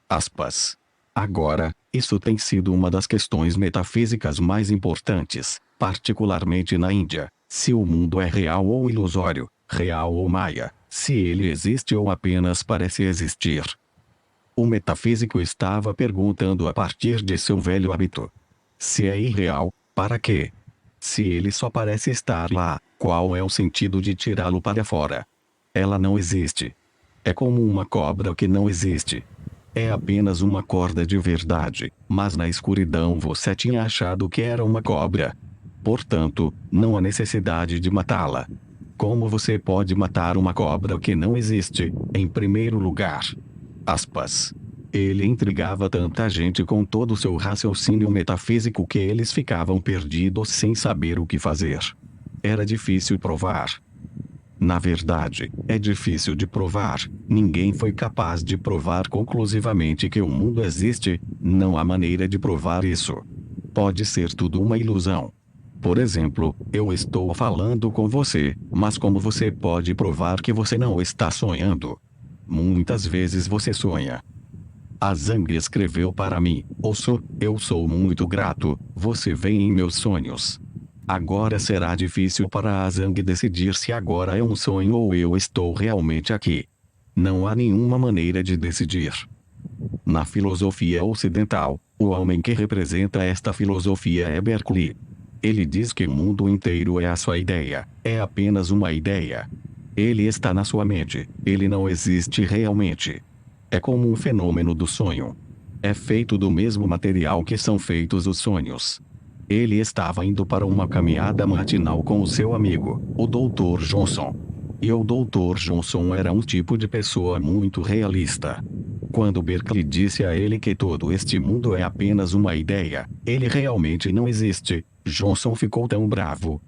Aspas. Agora, isso tem sido uma das questões metafísicas mais importantes, particularmente na Índia, se o mundo é real ou ilusório, real ou maia, se ele existe ou apenas parece existir. O metafísico estava perguntando a partir de seu velho hábito. Se é irreal, para quê? Se ele só parece estar lá, qual é o sentido de tirá-lo para fora? Ela não existe. É como uma cobra que não existe. É apenas uma corda de verdade, mas na escuridão você tinha achado que era uma cobra. Portanto, não há necessidade de matá-la. Como você pode matar uma cobra que não existe, em primeiro lugar? Aspas. Ele intrigava tanta gente com todo o seu raciocínio metafísico que eles ficavam perdidos sem saber o que fazer. Era difícil provar. Na verdade, é difícil de provar. Ninguém foi capaz de provar conclusivamente que o mundo existe. Não há maneira de provar isso. Pode ser tudo uma ilusão. Por exemplo, eu estou falando com você, mas como você pode provar que você não está sonhando? Muitas vezes você sonha. A Zhang escreveu para mim: Osso, eu sou muito grato, você vem em meus sonhos. Agora será difícil para a Zhang decidir se agora é um sonho ou eu estou realmente aqui. Não há nenhuma maneira de decidir. Na filosofia ocidental, o homem que representa esta filosofia é Berkeley. Ele diz que o mundo inteiro é a sua ideia, é apenas uma ideia. Ele está na sua mente, ele não existe realmente. É como um fenômeno do sonho. É feito do mesmo material que são feitos os sonhos. Ele estava indo para uma caminhada matinal com o seu amigo, o Dr. Johnson. E o Dr. Johnson era um tipo de pessoa muito realista. Quando Berkeley disse a ele que todo este mundo é apenas uma ideia, ele realmente não existe, Johnson ficou tão bravo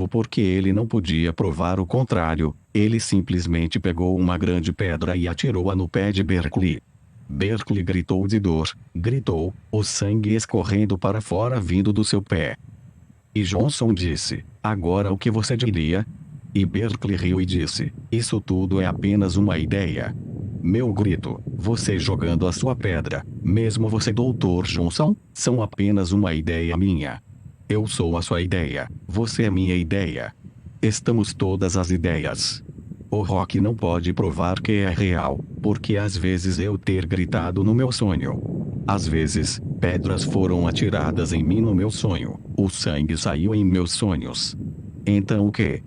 porque ele não podia provar o contrário. Ele simplesmente pegou uma grande pedra e atirou-a no pé de Berkeley. Berkeley gritou de dor, gritou, o sangue escorrendo para fora vindo do seu pé. E Johnson disse: agora o que você diria? E Berkeley riu e disse: isso tudo é apenas uma ideia. Meu grito, você jogando a sua pedra, mesmo você Dr. Johnson, são apenas uma ideia minha. Eu sou a sua ideia, você é minha ideia. Estamos todas as ideias. O rock não pode provar que é real, porque às vezes eu ter gritado no meu sonho. Às vezes, pedras foram atiradas em mim no meu sonho, o sangue saiu em meus sonhos. Então o que?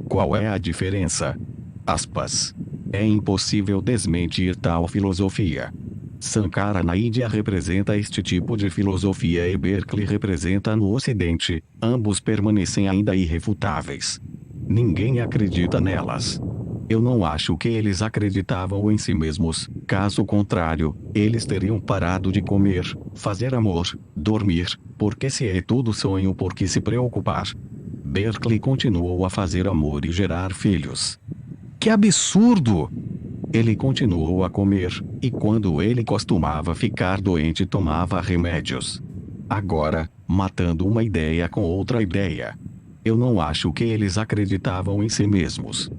Qual é a diferença? Aspas. É impossível desmentir tal filosofia. Sankara na Índia representa este tipo de filosofia e Berkeley representa no Ocidente, ambos permanecem ainda irrefutáveis. Ninguém acredita nelas. Eu não acho que eles acreditavam em si mesmos, caso contrário, eles teriam parado de comer, fazer amor, dormir, porque se é tudo sonho por que se preocupar? Berkeley continuou a fazer amor e gerar filhos. Que absurdo! Ele continuou a comer, e quando ele costumava ficar doente tomava remédios. Agora, matando uma ideia com outra ideia. Eu não acho que eles acreditavam em si mesmos.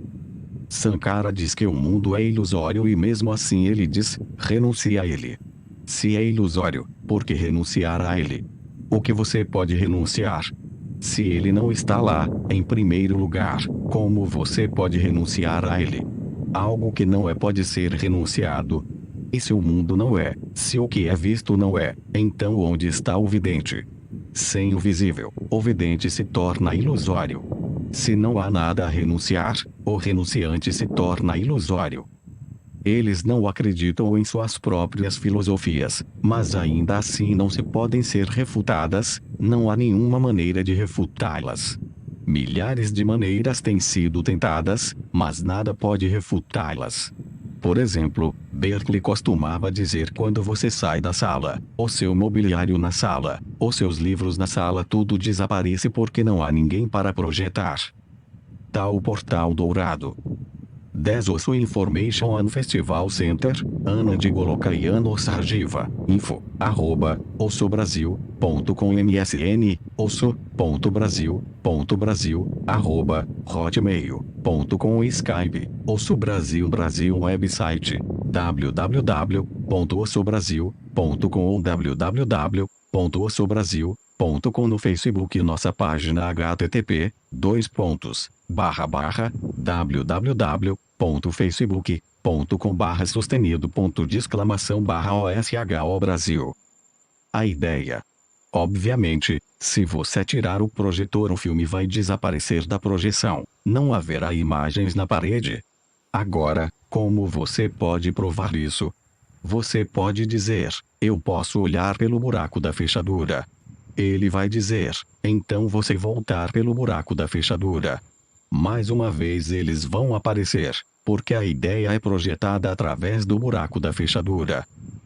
Sankara diz que o mundo é ilusório e mesmo assim ele diz, renuncie a ele. Se é ilusório, por que renunciar a ele? O que você pode renunciar? Se ele não está lá, em primeiro lugar, como você pode renunciar a ele? Algo que não é pode ser renunciado. E se o mundo não é, se o que é visto não é, então onde está o vidente? Sem o visível, o vidente se torna ilusório. Se não há nada a renunciar, o renunciante se torna ilusório. Eles não acreditam em suas próprias filosofias, mas ainda assim não se podem ser refutadas, não há nenhuma maneira de refutá-las. Milhares de maneiras têm sido tentadas, mas nada pode refutá-las. Por exemplo, Berkeley costumava dizer quando você sai da sala, o seu mobiliário na sala, os seus livros na sala tudo desaparece porque não há ninguém para projetar. Tal portal dourado. 10 Osso Information on Festival Center, Ana de Golokaiano Sarjiva, info, @ossobrasil.com MSN, osso.brasil.brasil, @hotmail.com Skype, Osso Brasil website, www.ossobrasil.com ou www.ossobrasil.com no Facebook nossa página http://www.facebook.com/sustenido.! Brasil. A ideia. Obviamente, se você tirar o projetor o filme vai desaparecer da projeção, não haverá imagens na parede. Agora, como você pode provar isso? Você pode dizer, eu posso olhar pelo buraco da fechadura. Ele vai dizer, então você voltar pelo buraco da fechadura. Mais uma vez eles vão aparecer, porque a ideia é projetada através do buraco da fechadura.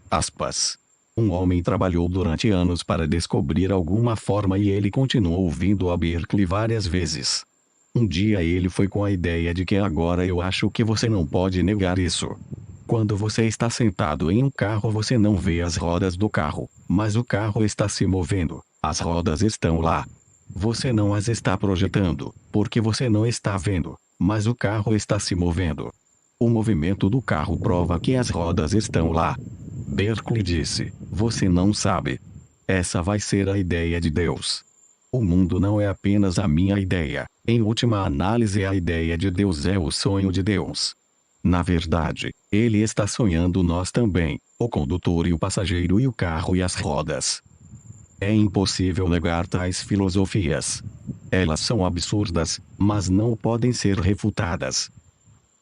Aspas. Um homem trabalhou durante anos para descobrir alguma forma e ele continuou vindo a Berkeley várias vezes. Um dia ele foi com a ideia de que agora eu acho que você não pode negar isso. Quando você está sentado em um carro você não vê as rodas do carro, mas o carro está se movendo, as rodas estão lá. Você não as está projetando, porque você não está vendo, mas o carro está se movendo. O movimento do carro prova que as rodas estão lá. Berkeley disse: você não sabe. Essa vai ser a ideia de Deus. O mundo não é apenas a minha ideia. Em última análise, a ideia de Deus é o sonho de Deus. Na verdade, ele está sonhando nós também, o condutor e o passageiro e o carro e as rodas. É impossível negar tais filosofias. Elas são absurdas, mas não podem ser refutadas.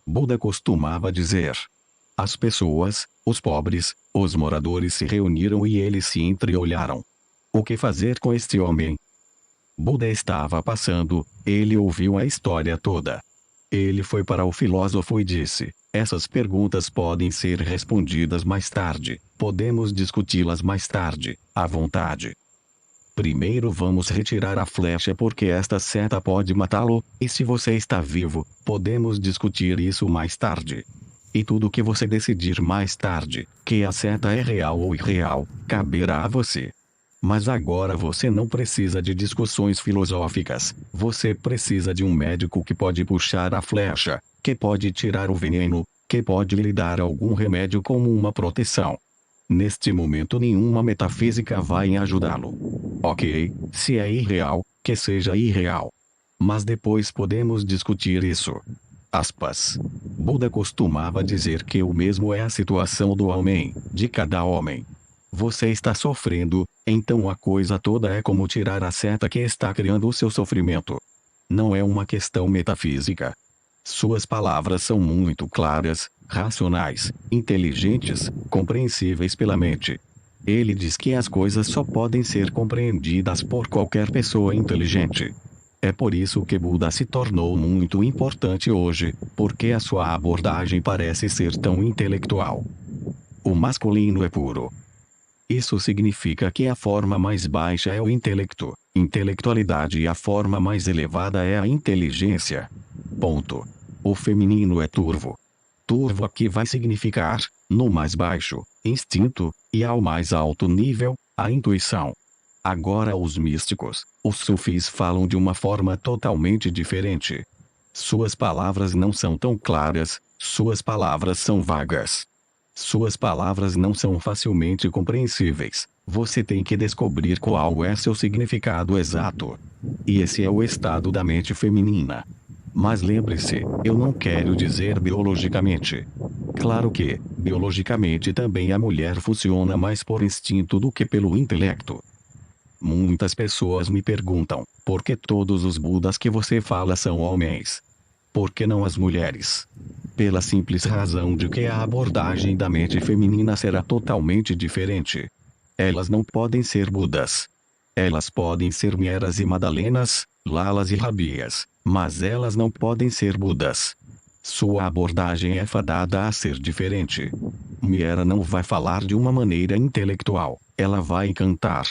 Buda costumava dizer: as pessoas, os pobres, os moradores se reuniram e eles se entreolharam. O que fazer com este homem? Buda estava passando, ele ouviu a história toda. Ele foi para o filósofo e disse: essas perguntas podem ser respondidas mais tarde, podemos discuti-las mais tarde, à vontade. Primeiro vamos retirar a flecha porque esta seta pode matá-lo, e se você está vivo, podemos discutir isso mais tarde. E tudo que você decidir mais tarde, que a seta é real ou irreal, caberá a você. Mas agora você não precisa de discussões filosóficas, você precisa de um médico que pode puxar a flecha, que pode tirar o veneno, que pode lhe dar algum remédio como uma proteção. Neste momento nenhuma metafísica vai ajudá-lo. Ok, se é irreal, que seja irreal. Mas depois podemos discutir isso. Aspas. Buda costumava dizer que o mesmo é a situação do homem, de cada homem. Você está sofrendo, então a coisa toda é como tirar a seta que está criando o seu sofrimento. Não é uma questão metafísica. Suas palavras são muito claras, racionais, inteligentes, compreensíveis pela mente. Ele diz que as coisas só podem ser compreendidas por qualquer pessoa inteligente. É por isso que Buda se tornou muito importante hoje, porque a sua abordagem parece ser tão intelectual. O masculino é puro. Isso significa que a forma mais baixa é o intelecto, intelectualidade e a forma mais elevada é a inteligência. Ponto. O feminino é turvo. Turvo aqui vai significar, no mais baixo, instinto, e ao mais alto nível, a intuição. Agora os místicos, os sufis falam de uma forma totalmente diferente. Suas palavras não são tão claras, suas palavras são vagas. Suas palavras não são facilmente compreensíveis, você tem que descobrir qual é seu significado exato. E esse é o estado da mente feminina. Mas lembre-se, eu não quero dizer biologicamente. Claro que, biologicamente também a mulher funciona mais por instinto do que pelo intelecto. Muitas pessoas me perguntam, por que todos os Budas que você fala são homens? Por que não as mulheres? Pela simples razão de que a abordagem da mente feminina será totalmente diferente. Elas não podem ser Budas. Elas podem ser Mieras e Madalenas, Lalas e Rabias, mas elas não podem ser Budas. Sua abordagem é fadada a ser diferente. Miera não vai falar de uma maneira intelectual, ela vai cantar.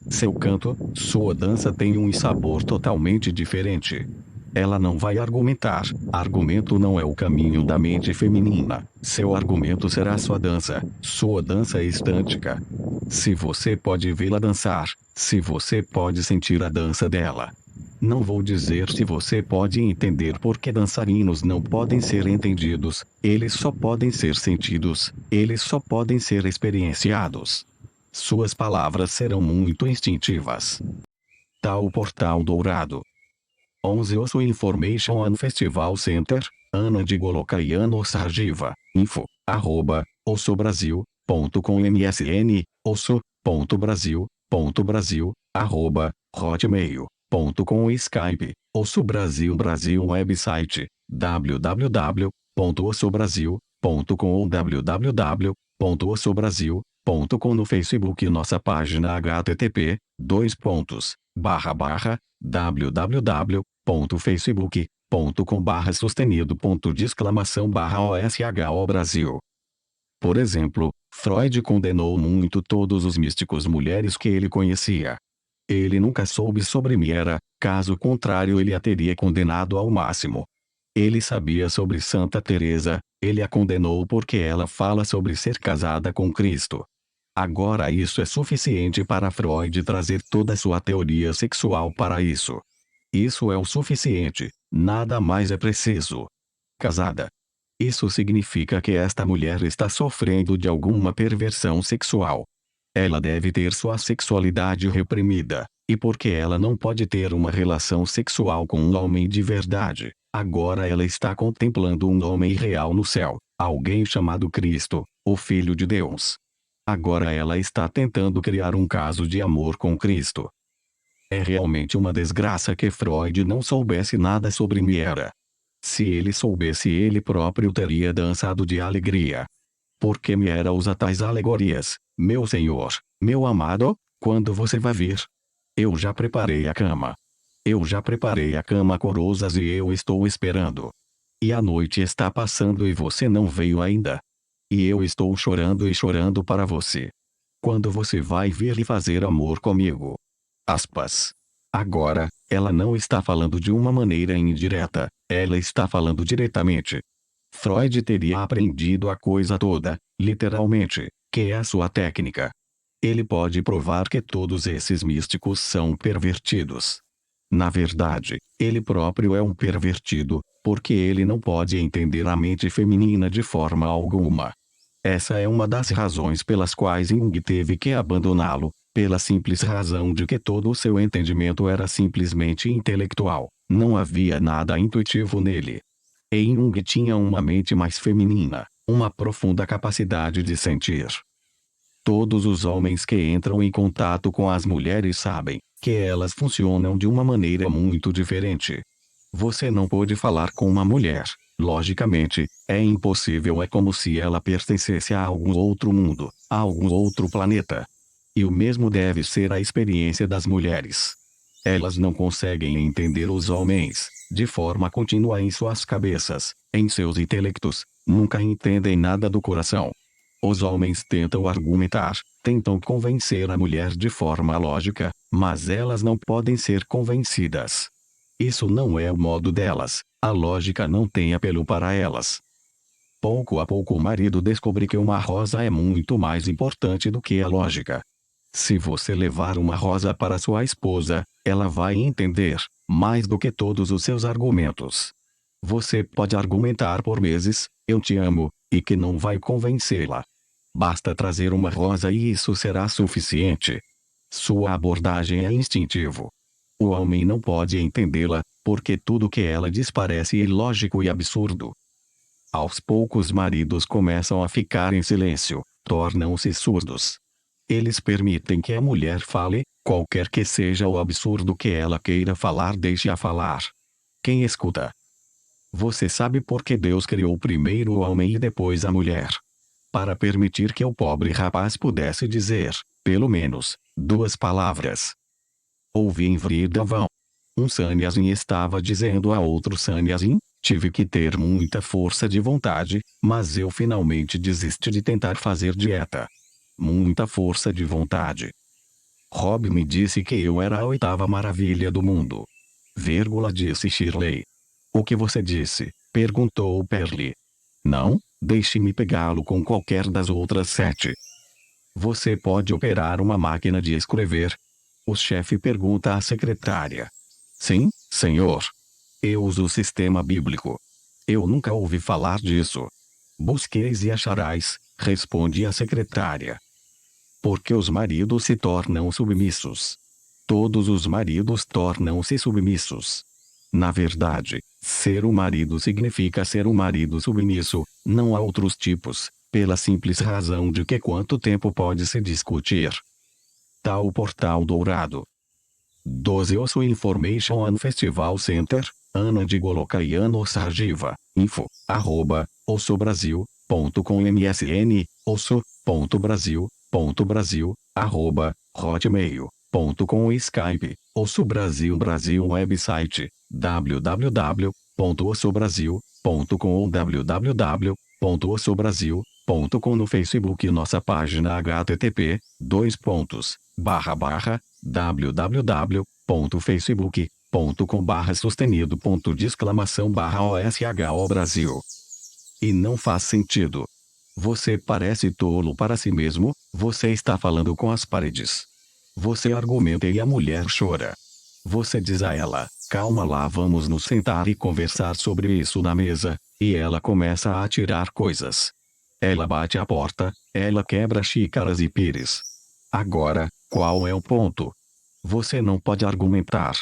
Seu canto, sua dança tem um sabor totalmente diferente. Ela não vai argumentar, argumento não é o caminho da mente feminina, seu argumento será sua dança é estântica. Se você pode vê-la dançar, se você pode sentir a dança dela. Não vou dizer se você pode entender porque dançarinos não podem ser entendidos, eles só podem ser sentidos, eles só podem ser experienciados. Suas palavras serão muito instintivas. Tal Portal Dourado. 11 Osso Information and Festival Center, Ana de Golokaiano Sarjiva, info, @ossobrasil.com MSN, osso.brasil, hotmail.com Skype, Osso Brasil website, www.ossobrasil.com ou www.ossobrasil.com no Facebook nossa página http://www.facebook.com/sustenido.de/OSHO Brasil. Por exemplo, Freud condenou muito todos os místicos mulheres que ele conhecia. Ele nunca soube sobre Miera, caso contrário ele a teria condenado ao máximo. Ele sabia sobre Santa Teresa, ele a condenou porque ela fala sobre ser casada com Cristo. Agora isso é suficiente para Freud trazer toda sua teoria sexual para isso. Isso é o suficiente, nada mais é preciso. Casada. Isso significa que esta mulher está sofrendo de alguma perversão sexual. Ela deve ter sua sexualidade reprimida, e porque ela não pode ter uma relação sexual com um homem de verdade, agora ela está contemplando um homem real no céu, alguém chamado Cristo, o Filho de Deus. Agora ela está tentando criar um caso de amor com Cristo. É realmente uma desgraça que Freud não soubesse nada sobre Miera. Se ele soubesse, ele próprio teria dançado de alegria. Por que Miera usa tais alegorias? Meu senhor, meu amado, quando você vai vir? Eu já preparei a cama. Eu já preparei a cama com rosas e eu estou esperando. E a noite está passando e você não veio ainda. E eu estou chorando e chorando para você. Quando você vai vir e fazer amor comigo? Aspas. Agora, ela não está falando de uma maneira indireta, ela está falando diretamente. Freud teria aprendido a coisa toda, literalmente, que é a sua técnica. Ele pode provar que todos esses místicos são pervertidos. Na verdade, ele próprio é um pervertido, porque ele não pode entender a mente feminina de forma alguma. Essa é uma das razões pelas quais Jung teve que abandoná-lo, pela simples razão de que todo o seu entendimento era simplesmente intelectual, não havia nada intuitivo nele. E Jung tinha uma mente mais feminina, uma profunda capacidade de sentir. Todos os homens que entram em contato com as mulheres sabem que elas funcionam de uma maneira muito diferente. Você não pode falar com uma mulher, logicamente, é impossível, é como se ela pertencesse a algum outro mundo, a algum outro planeta. E o mesmo deve ser a experiência das mulheres. Elas não conseguem entender os homens, de forma contínua em suas cabeças, em seus intelectos, nunca entendem nada do coração. Os homens tentam argumentar, tentam convencer a mulher de forma lógica, mas elas não podem ser convencidas. Isso não é o modo delas, a lógica não tem apelo para elas. Pouco a pouco o marido descobre que uma rosa é muito mais importante do que a lógica. Se você levar uma rosa para sua esposa, ela vai entender, mais do que todos os seus argumentos. Você pode argumentar por meses, eu te amo, e que não vai convencê-la. Basta trazer uma rosa e isso será suficiente. Sua abordagem é instintivo. O homem não pode entendê-la, porque tudo que ela diz parece ilógico e absurdo. Aos poucos maridos começam a ficar em silêncio, tornam-se surdos. Eles permitem que a mulher fale, qualquer que seja o absurdo que ela queira falar, deixe-a falar. Quem escuta? Você sabe por que Deus criou primeiro o homem e depois a mulher? Para permitir que o pobre rapaz pudesse dizer, pelo menos, duas palavras. Ouvi em Vrindavan. Um sannyasин estava dizendo a outro sannyasин, tive que ter muita força de vontade, mas eu finalmente desisti de tentar fazer dieta. Muita força de vontade. Rob me disse que eu era a oitava maravilha do mundo. Disse Shirley. O que você disse? Perguntou Perly. Não, deixe-me pegá-lo com qualquer das outras 7. Você pode operar uma máquina de escrever? O chefe pergunta à secretária. Sim, senhor. Eu uso o sistema bíblico. Eu nunca ouvi falar disso. Busqueis e acharás, responde a secretária. Porque os maridos se tornam submissos. Todos os maridos tornam-se submissos. Na verdade, ser um marido significa ser um marido submisso, não há outros tipos, pela simples razão de que quanto tempo pode se discutir. Tal portal dourado. 12 Osso Information and Festival Center, Ana de Golokaiano Sarjiva, info, @ossobrasil.com MSN, osso.brasil, hotmail.com Skype, Osso Brasil website, www.ossobrasil.com ou www.ossobrasil.com no Facebook nossa página http://www.facebook.com/sustenido.de/OSHO Brasil. E não faz sentido. Você parece tolo para si mesmo, você está falando com as paredes. Você argumenta e a mulher chora. Você diz a ela, calma lá, vamos nos sentar e conversar sobre isso na mesa, E ela começa a atirar coisas. Ela bate a porta, ela quebra xícaras e pires. Agora, qual é o ponto? Você não pode argumentar.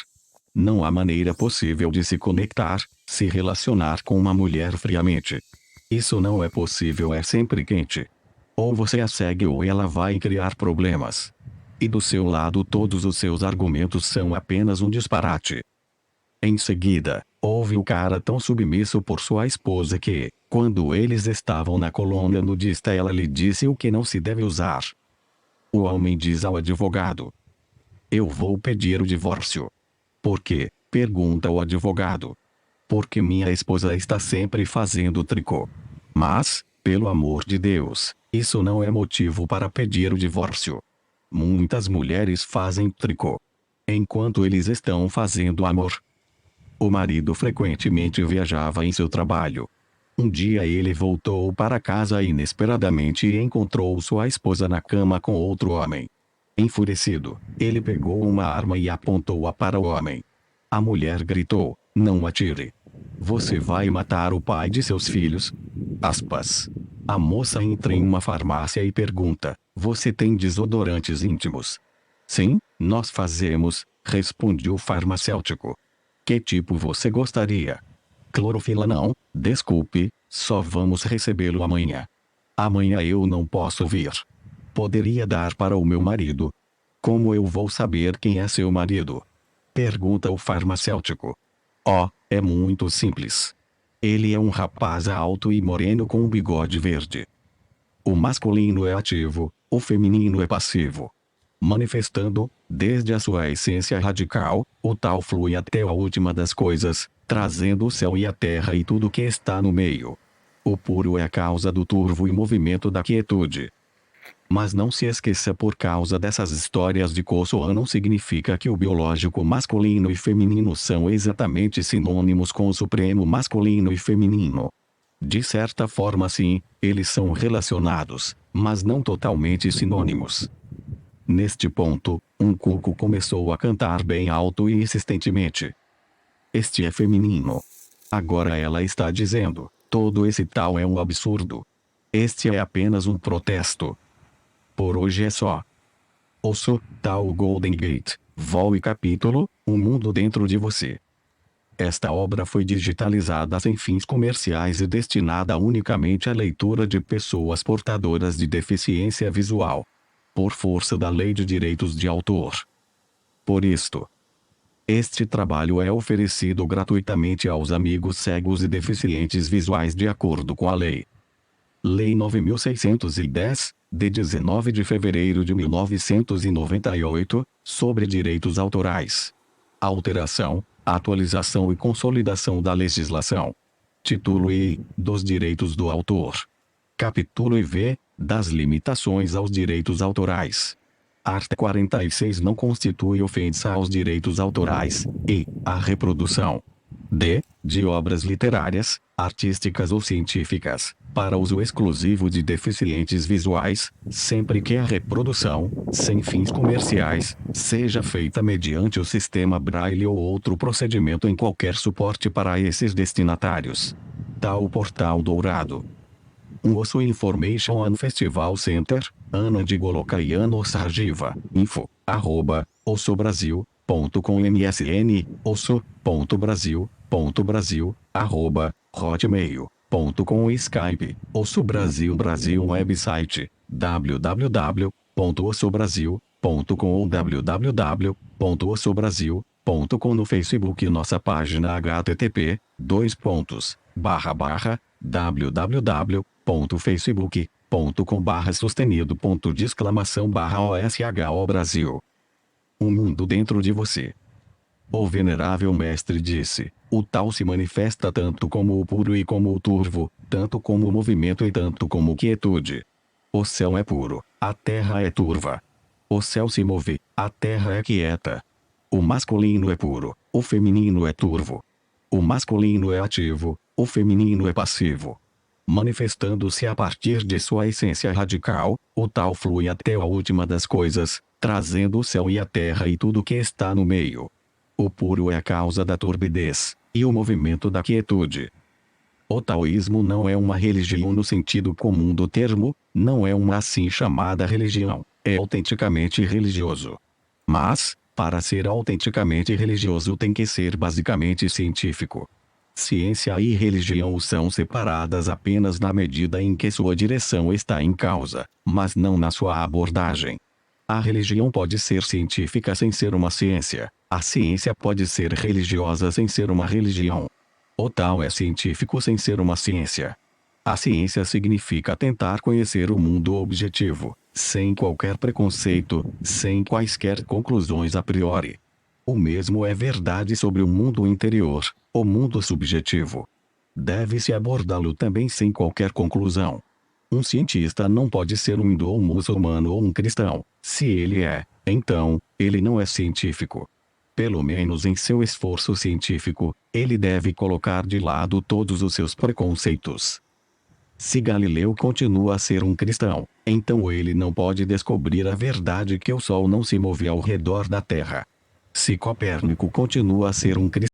Não há maneira possível de se conectar, se relacionar com uma mulher friamente. Isso não é possível, é sempre quente. Ou você a segue ou ela vai criar problemas. E do seu lado todos os seus argumentos são apenas um disparate. Em seguida, houve o cara tão submisso por sua esposa que, quando eles estavam na colônia nudista, ela lhe disse o que não se deve usar. O homem diz ao advogado: "Eu vou pedir o divórcio." "Por quê?" pergunta o advogado. "Porque minha esposa está sempre fazendo tricô." "Mas, pelo amor de Deus, isso não é motivo para pedir o divórcio. Muitas mulheres fazem tricô enquanto eles estão fazendo amor." O marido frequentemente viajava em seu trabalho. Um dia ele voltou para casa inesperadamente e encontrou sua esposa na cama com outro homem. Enfurecido, ele pegou uma arma e apontou-a para o homem. A mulher gritou: "Não atire. Você vai matar o pai de seus filhos." Aspas. A moça entra em uma farmácia e pergunta: "Você tem desodorantes íntimos?" "Sim, nós fazemos", responde o farmacêutico. "Que tipo você gostaria?" "Clorofila não, desculpe, só vamos recebê-lo amanhã." "Amanhã eu não posso vir." "Poderia dar para o meu marido." "Como eu vou saber quem é seu marido?" pergunta o farmacêutico. "Oh, é muito simples. Ele é um rapaz alto e moreno com um bigode verde." O masculino é ativo, o feminino é passivo. Manifestando, desde a sua essência radical, o tal flui até a última das coisas, trazendo o céu e a terra e tudo que está no meio. O puro é a causa do turvo e movimento da quietude. Mas não se esqueça, por causa dessas histórias de Kosoa não significa que o biológico masculino e feminino são exatamente sinônimos com o supremo masculino e feminino. De certa forma sim, eles são relacionados, mas não totalmente sinônimos. Neste ponto, um cuco começou a cantar bem alto e insistentemente. "Este é feminino." Agora ela está dizendo: "Todo esse tal é um absurdo. Este é apenas um protesto." Por hoje é só. Ouço, tal Golden Gate, Vol e capítulo, Um Mundo Dentro de Você. Esta obra foi digitalizada sem fins comerciais e destinada unicamente à leitura de pessoas portadoras de deficiência visual, por força da Lei de Direitos de Autor. Por isto, este trabalho é oferecido gratuitamente aos amigos cegos e deficientes visuais de acordo com a Lei. Lei 9.610, de 19 de fevereiro de 1998, sobre direitos autorais. Alteração, atualização e consolidação da legislação. Título I, dos direitos do autor. Capítulo IV, das limitações aos direitos autorais. Art. 46 não constitui ofensa aos direitos autorais, e a reprodução de obras literárias, artísticas ou científicas, para uso exclusivo de deficientes visuais, sempre que a reprodução, sem fins comerciais, seja feita mediante o sistema Braille ou outro procedimento em qualquer suporte para esses destinatários. Tal portal dourado. Um Osso Information and Festival Center, Ana de Goloca e Ana Sargiva, info@ossobrasil.com MSN, osso.brasil.hotmail.com Skype, Osso Brasil website, www.ossobrasil.com ou www.ossobrasil.com no Facebook nossa página http://www.facebook.com/sustenido.de/OSHO Brasil. Um mundo dentro de você. O venerável mestre disse: "O tal se manifesta tanto como o puro e como o turvo, tanto como o movimento e tanto como quietude. O céu é puro, a terra é turva. O céu se move, a terra é quieta. O masculino é puro, o feminino é turvo. O masculino é ativo, o feminino é passivo. Manifestando-se a partir de sua essência radical, o tal flui até a última das coisas, trazendo o céu e a terra e tudo que está no meio. O puro é a causa da turbidez, e o movimento da quietude. O taoísmo não é uma religião no sentido comum do termo, não é uma assim chamada religião, é autenticamente religioso. Mas, para ser autenticamente religioso tem que ser basicamente científico. Ciência e religião são separadas apenas na medida em que sua direção está em causa, mas não na sua abordagem. A religião pode ser científica sem ser uma ciência, a ciência pode ser religiosa sem ser uma religião. O tal é científico sem ser uma ciência. A ciência significa tentar conhecer o mundo objetivo, sem qualquer preconceito, sem quaisquer conclusões a priori. O mesmo é verdade sobre o mundo interior, o mundo subjetivo. Deve-se abordá-lo também sem qualquer conclusão. Um cientista não pode ser um hindu ou um muçulmano ou um cristão. Se ele é, então, ele não é científico. Pelo menos em seu esforço científico, ele deve colocar de lado todos os seus preconceitos. Se Galileu continua a ser um cristão, então ele não pode descobrir a verdade que o Sol não se move ao redor da Terra. Se Copérnico continua a ser um cristão,